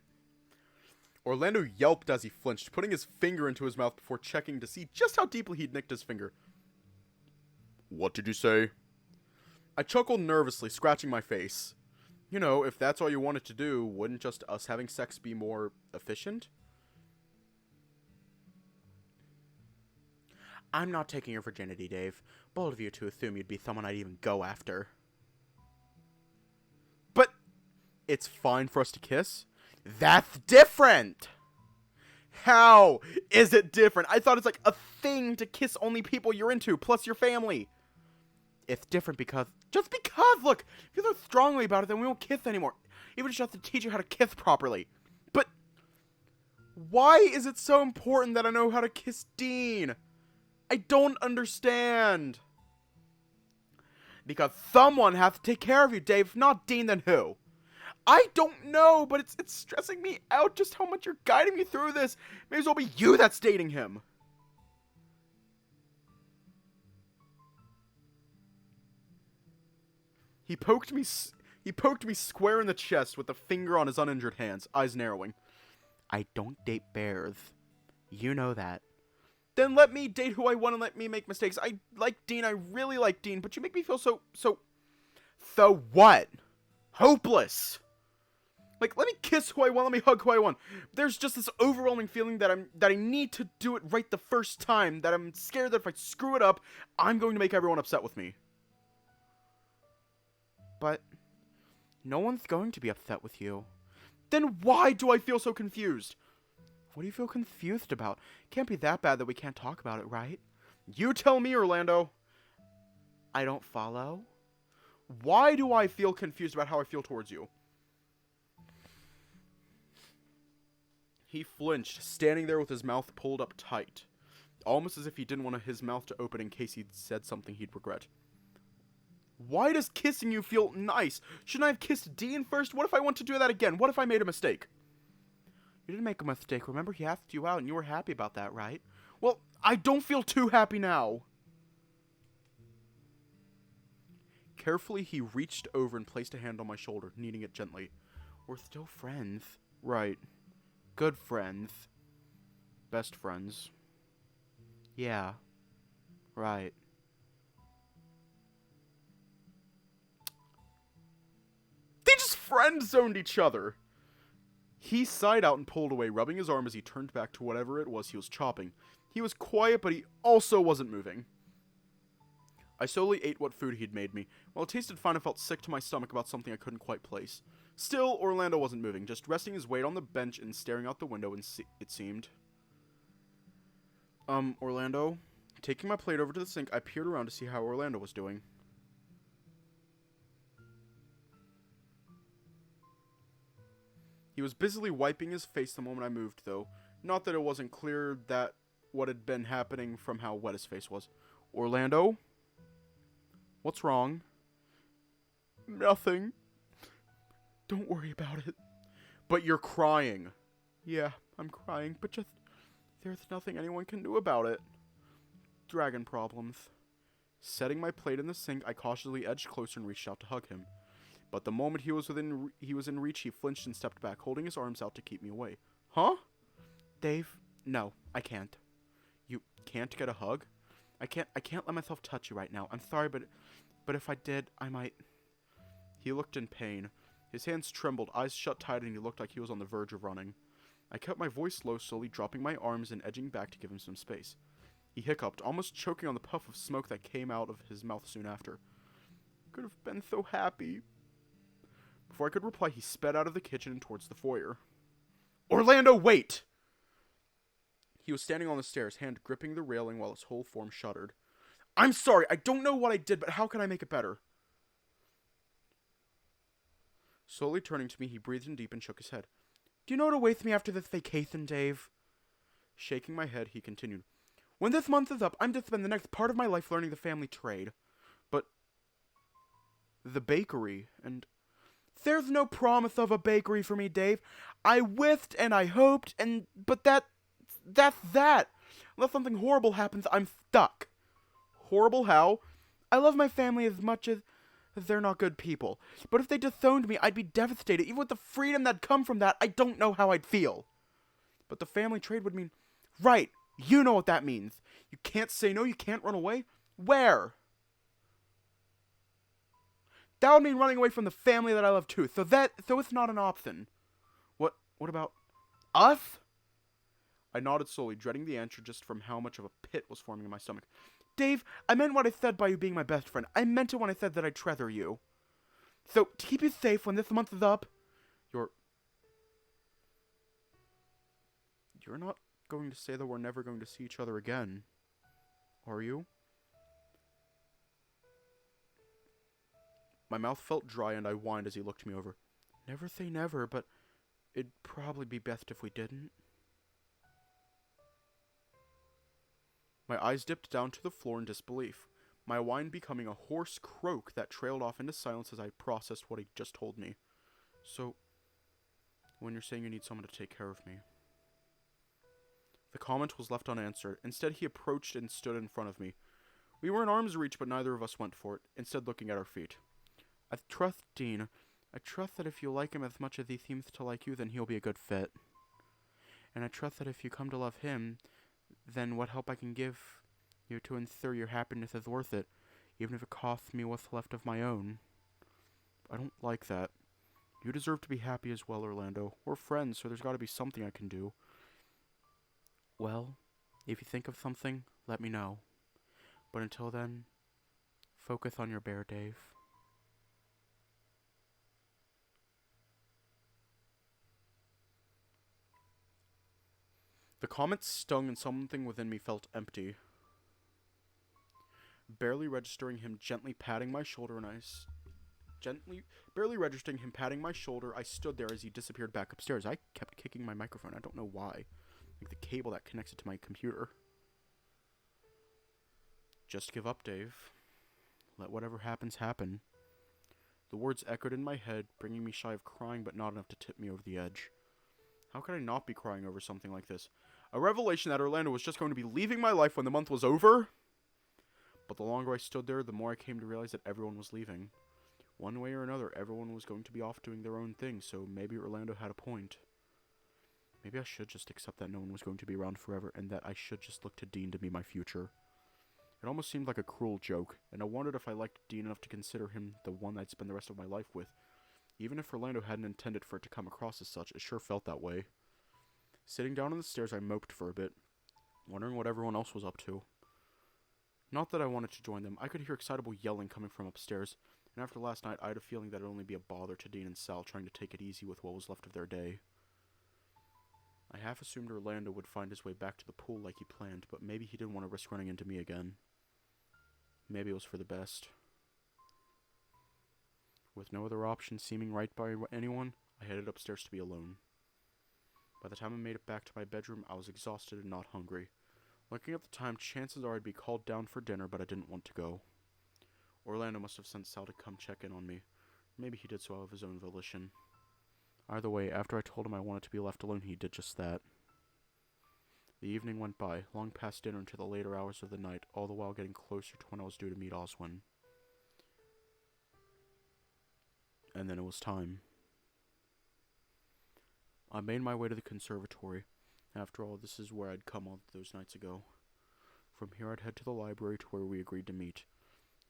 Orlando yelped as he flinched, putting his finger into his mouth before checking to see just how deeply he'd nicked his finger. What did you say? I chuckled nervously, scratching my face. You know, if that's all you wanted to do, wouldn't just us having sex be more efficient? I'm not taking your virginity, Dave. Bold of you to assume you'd be someone I'd even go after. But it's fine for us to kiss? That's different! How is it different? I thought it's like a thing to kiss only people you're into, plus your family. It's different because... Just because! Look! If you feel strongly about it, then we won't kiss anymore. Even if you have to teach you how to kiss properly. But... why is it so important that I know how to kiss Dean? I don't understand. Because someone has to take care of you, Dave. If not Dean, then who? I don't know, but it's stressing me out just how much you're guiding me through this. May as well be you that's dating him. He poked me square in the chest with a finger on his uninjured hands, eyes narrowing. I don't date bears. You know that. Then let me date who I want and let me make mistakes. I like Dean, I really like Dean, but you make me feel so what? Hopeless. Like, let me kiss who I want, let me hug who I want. There's just this overwhelming feeling that I need to do it right the first time, that I'm scared that if I screw it up, I'm going to make everyone upset with me. But No one's going to be upset with you. Then why do I feel so confused? What do you feel confused about? Can't be that bad that we can't talk about it, right? You tell me, Orlando. I don't follow. Why do I feel confused about how I feel towards you? He flinched, standing there with his mouth pulled up tight, almost as if he didn't want his mouth to open in case he'd said something he'd regret. Why does kissing you feel nice? Shouldn't I have kissed Dean first? What if I want to do that again? What if I made a mistake? You didn't make a mistake. Remember, he asked you out and you were happy about that, right? Well, I don't feel too happy now. Carefully, he reached over and placed a hand on my shoulder, kneading it gently. We're still friends. Right. Good friends. Best friends. Yeah. Right. They just friend-zoned each other. He sighed out and pulled away, rubbing his arm as he turned back to whatever it was he was chopping. He was quiet, but he also wasn't moving. I slowly ate what food he'd made me. While it tasted fine, I felt sick to my stomach about something I couldn't quite place. Still, Orlando wasn't moving, just resting his weight on the bench and staring out the window, it seemed. Orlando? Taking my plate over to the sink, I peered around to see how Orlando was doing. He was busily wiping his face the moment I moved, though. Not that it wasn't clear that what had been happening from how wet his face was. Orlando? What's wrong? Nothing. Don't worry about it. But you're crying. Yeah, I'm crying, but just... there's nothing anyone can do about it. Dragon problems. Setting my plate in the sink, I cautiously edged closer and reached out to hug him. But the moment he was in reach, he flinched and stepped back, holding his arms out to keep me away. Huh? Dave, no, I can't. You can't get a hug? I can't let myself touch you right now. I'm sorry, but if I did, I might... He looked in pain. His hands trembled, eyes shut tight, and he looked like he was on the verge of running. I kept my voice low, slowly dropping my arms and edging back to give him some space. He hiccuped, almost choking on the puff of smoke that came out of his mouth soon after. Could have been so happy. Before I could reply, he sped out of the kitchen and towards the foyer. Orlando, wait! He was standing on the stairs, hand gripping the railing while his whole form shuddered. I'm sorry, I don't know what I did, but how can I make it better? Slowly turning to me, he breathed in deep and shook his head. Do you know what awaits me after this vacation, Dave? Shaking my head, he continued. When this month is up, I'm to spend the next part of my life learning the family trade. But... the bakery, and... There's no promise of a bakery for me, Dave. I wished and I hoped, but that's that. Unless something horrible happens, I'm stuck. Horrible how? I love my family as much as they're not good people. But if they disowned me, I'd be devastated. Even with the freedom that'd come from that, I don't know how I'd feel. But the family trade would mean... Right, you know what that means. You can't say no, you can't run away. Where? That would mean running away from the family that I love too, so it's not an option. What about us? I nodded slowly, dreading the answer just from how much of a pit was forming in my stomach. Dave, I meant what I said by you being my best friend. I meant it when I said that I treasure you. So, to keep you safe when this month is up, you're not going to say that we're never going to see each other again, are you? My mouth felt dry and I whined as he looked me over. Never say never, but it'd probably be best if we didn't. My eyes dipped down to the floor in disbelief, my whine becoming a hoarse croak that trailed off into silence as I processed what he just told me. So, when you're saying you need someone to take care of me. The comment was left unanswered. Instead, he approached and stood in front of me. We were in arm's reach, but neither of us went for it, instead looking at our feet. I trust Dean. I trust that if you like him as much as he seems to like you, then he'll be a good fit. And I trust that if you come to love him, then what help I can give you to ensure your happiness is worth it, even if it costs me what's left of my own. I don't like that. You deserve to be happy as well, Orlando. We're friends, so there's got to be something I can do. Well, if you think of something, let me know. But until then, focus on your bear, Dave. The comment stung and something within me felt empty. Barely registering him patting my shoulder, I stood there as he disappeared back upstairs. I kept kicking my microphone. I don't know why. Like the cable that connects it to my computer. Just give up, Dave. Let whatever happens happen. The words echoed in my head, bringing me shy of crying, but not enough to tip me over the edge. How could I not be crying over something like this? A revelation that Orlando was just going to be leaving my life when the month was over? But the longer I stood there, the more I came to realize that everyone was leaving. One way or another, everyone was going to be off doing their own thing, so maybe Orlando had a point. Maybe I should just accept that no one was going to be around forever, and that I should just look to Dean to be my future. It almost seemed like a cruel joke, and I wondered if I liked Dean enough to consider him the one I'd spend the rest of my life with. Even if Orlando hadn't intended for it to come across as such, it sure felt that way. Sitting down on the stairs, I moped for a bit, wondering what everyone else was up to. Not that I wanted to join them. I could hear excitable yelling coming from upstairs, and after last night, I had a feeling that it'd only be a bother to Dean and Sal trying to take it easy with what was left of their day. I half assumed Orlando would find his way back to the pool like he planned, but maybe he didn't want to risk running into me again. Maybe it was for the best. With no other option seeming right by anyone, I headed upstairs to be alone. By the time I made it back to my bedroom, I was exhausted and not hungry. Looking at the time, chances are I'd be called down for dinner, but I didn't want to go. Orlando must have sent Sal to come check in on me. Maybe he did so out of his own volition. Either way, after I told him I wanted to be left alone, he did just that. The evening went by, long past dinner into the later hours of the night, all the while getting closer to when I was due to meet Oswin. And then it was time. I made my way to the conservatory. After all, this is where I'd come all those nights ago. From here, I'd head to the library to where we agreed to meet.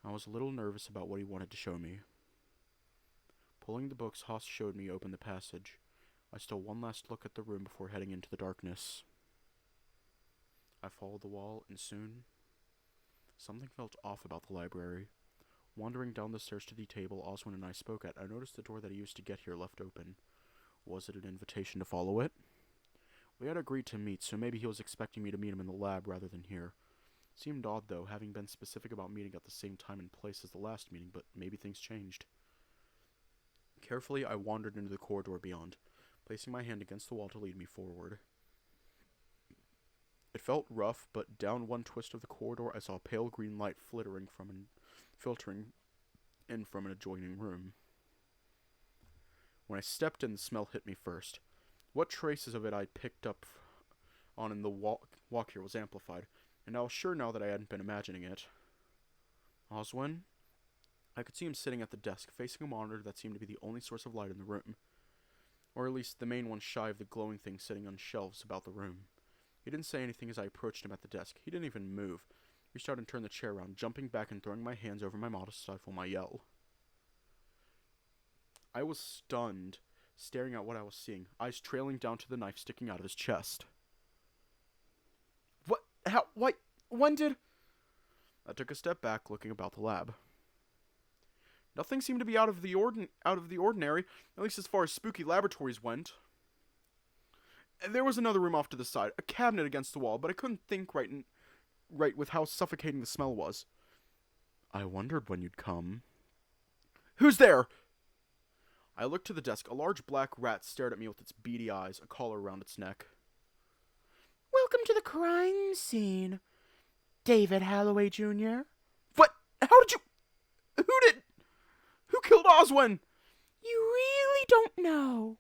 I was a little nervous about what he wanted to show me. Pulling the books Haas showed me opened the passage. I stole one last look at the room before heading into the darkness. I followed the wall, and soon, something felt off about the library. Wandering down the stairs to the table Oswin and I spoke at, I noticed the door that he used to get here left open. Was it an invitation to follow it? We had agreed to meet, so maybe he was expecting me to meet him in the lab rather than here. Seemed odd, though, having been specific about meeting at the same time and place as the last meeting, but maybe things changed. Carefully, I wandered into the corridor beyond, placing my hand against the wall to lead me forward. It felt rough, but down one twist of the corridor, I saw pale green light filtering in from an adjoining room. When I stepped in, the smell hit me first. What traces of it I'd picked up on in the walk here was amplified, and I was sure now that I hadn't been imagining it. Oswin? I could see him sitting at the desk, facing a monitor that seemed to be the only source of light in the room. Or at least the main one shy of the glowing thing sitting on shelves about the room. He didn't say anything as I approached him at the desk. He didn't even move. He started and turned the chair around, jumping back and throwing my hands over my mouth to stifle my yell. I was stunned, staring at what I was seeing, eyes trailing down to the knife sticking out of his chest. What? How? Why? When did... I took a step back, looking about the lab. Nothing seemed to be out of the ordinary, at least as far as spooky laboratories went. There was another room off to the side, a cabinet against the wall, but I couldn't think right with how suffocating the smell was. I wondered when you'd come. Who's there? I looked to the desk. A large black rat stared at me with its beady eyes, a collar around its neck. Welcome to the crime scene, David Halloway Jr. What? How did you... Who killed Oswin? You really don't know.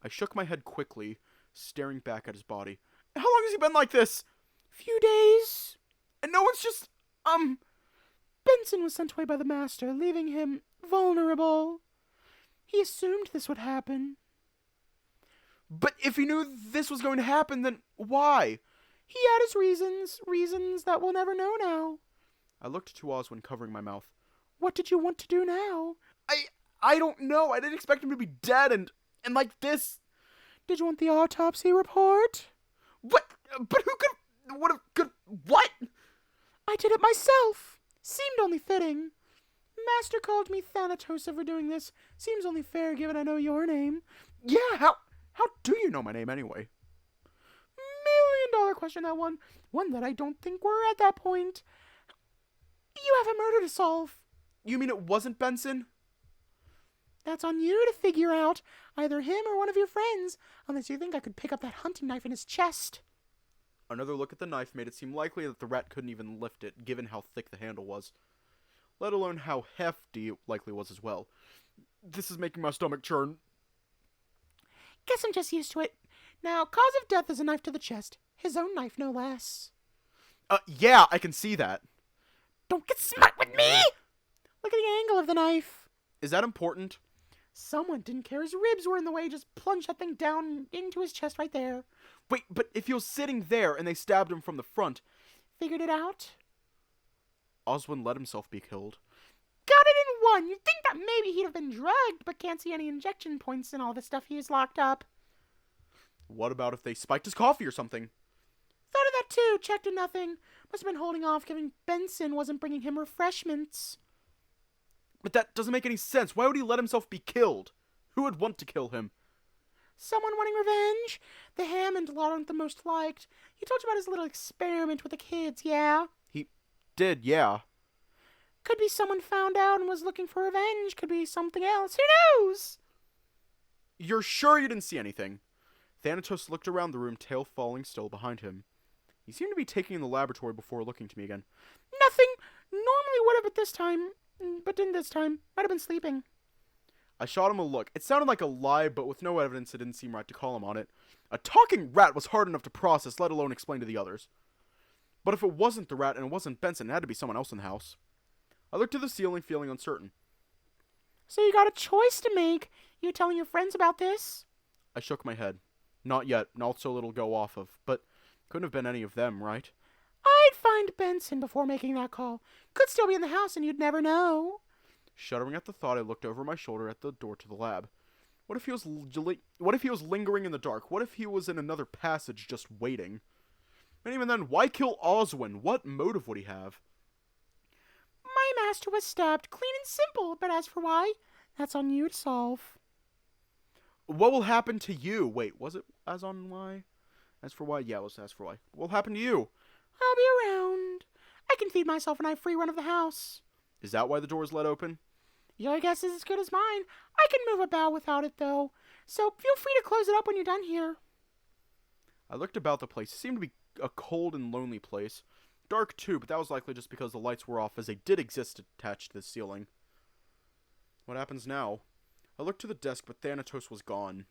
I shook my head quickly, staring back at his body. How long has he been like this? Few days. And no one's just, Benson was sent away by the master, leaving him vulnerable. He assumed this would happen. But if he knew this was going to happen, then why? He had his reasons that we'll never know now. I looked to Oswin, covering my mouth. What did you want to do now? I don't know. I didn't expect him to be dead and like this. Did you want the autopsy report? What? But what? I did it myself. Seemed only fitting. Master called me Thanatosa for doing this. Seems only fair given I know your name. Yeah, how do you know my name anyway? more question that one that I don't think we're at that point. You have a murder to solve. You mean it wasn't Benson? That's on you to figure out, either him or one of your friends, unless you think I could pick up that hunting knife in his chest. Another look at the knife made it seem likely that the rat couldn't even lift it, given how thick the handle was. Let alone how hefty it likely was as well. This is making my stomach churn. Guess I'm just used to it. Now, cause of death is a knife to the chest. His own knife, no less. Yeah, I can see that. Don't get smart with me! Look at the angle of the knife. Is that important? Someone didn't care his ribs were in the way, just plunged that thing down into his chest right there. Wait, but if he was sitting there and they stabbed him from the front... Figured it out? Oswin let himself be killed. Got it in one! You'd think that maybe he'd have been drugged, but can't see any injection points in all the stuff he has locked up. What about if they spiked his coffee or something? Thought of that too, checked and nothing. Must have been holding off, given Benson wasn't bringing him refreshments. But that doesn't make any sense. Why would he let himself be killed? Who would want to kill him? Someone wanting revenge? The Hammond lot aren't the most liked. He told you about his little experiment with the kids, yeah? He did, yeah. Could be someone found out and was looking for revenge. Could be something else. Who knows? You're sure you didn't see anything? Thanatos looked around the room, tail falling still behind him. He seemed to be taking in the laboratory before looking to me again. Nothing. Normally would have, but didn't this time. Might have been sleeping. I shot him a look. It sounded like a lie, but with no evidence, it didn't seem right to call him on it. A talking rat was hard enough to process, let alone explain to the others. But if it wasn't the rat and it wasn't Benson, it had to be someone else in the house. I looked to the ceiling, feeling uncertain. So you got a choice to make. You telling your friends about this? I shook my head. Not yet, not so little go off of, but couldn't have been any of them, right? I'd find Benson before making that call. Could still be in the house and you'd never know. Shuddering at the thought, I looked over my shoulder at the door to the lab. What if he was lingering in the dark? What if he was in another passage just waiting? And even then, why kill Oswin? What motive would he have? My master was stabbed, clean and simple, but as for why, that's on you to solve. What will happen to you? Wait, was it as on why? As for why? Yeah, it was as for why. What will happen to you? I'll be around. I can feed myself and I have free run of the house. Is that why the door is let open? Your guess is as good as mine. I can move about without it, though. So feel free to close it up when you're done here. I looked about the place. It seemed to be a cold and lonely place. Dark, too, but that was likely just because the lights were off, as they did exist attached to the ceiling. What happens now? I looked to the desk, but Thanatos was gone.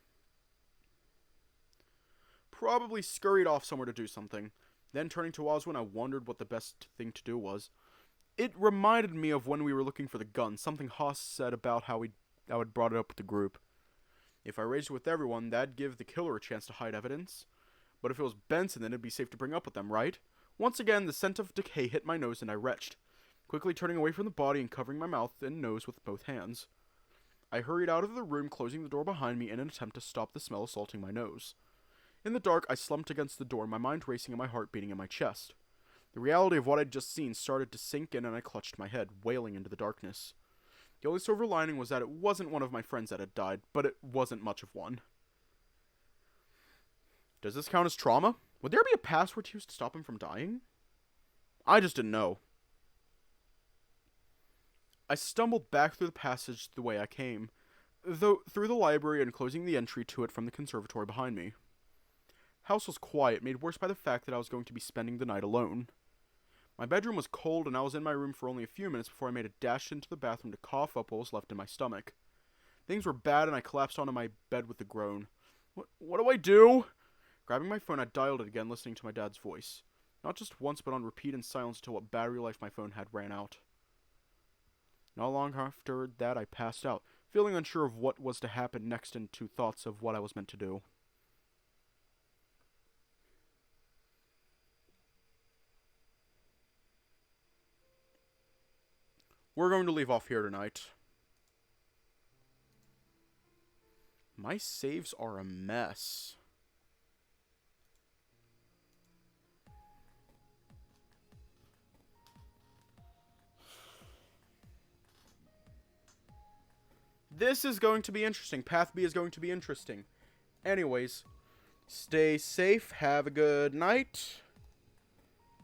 Probably scurried off somewhere to do something. Then, turning to Oswin, I wondered what the best thing to do was. It reminded me of when we were looking for the gun, something Haas said about how I had brought it up with the group. If I raised it with everyone, that'd give the killer a chance to hide evidence. But if it was Benson, then it'd be safe to bring up with them, right? Once again, the scent of decay hit my nose and I retched, quickly turning away from the body and covering my mouth and nose with both hands. I hurried out of the room, closing the door behind me in an attempt to stop the smell assaulting my nose. In the dark, I slumped against the door, my mind racing and my heart beating in my chest. The reality of what I'd just seen started to sink in and I clutched my head, wailing into the darkness. The only silver lining was that it wasn't one of my friends that had died, but it wasn't much of one. Does this count as trauma? Would there be a password to use to stop him from dying? I just didn't know. I stumbled back through the passage the way I came, though through the library and closing the entry to it from the conservatory behind me. House was quiet, made worse by the fact that I was going to be spending the night alone. My bedroom was cold, and I was in my room for only a few minutes before I made a dash into the bathroom to cough up what was left in my stomach. Things were bad, and I collapsed onto my bed with a groan. What do I do? Grabbing my phone, I dialed it again, listening to my dad's voice. Not just once, but on repeat and silence until what battery life my phone had ran out. Not long after that, I passed out, feeling unsure of what was to happen next and to thoughts of what I was meant to do. We're going to leave off here tonight. My saves are a mess. This is going to be interesting. Path B is going to be interesting. Anyways, Stay safe, have a good night,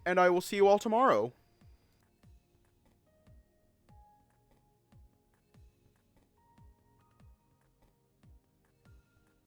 and I will see you all tomorrow.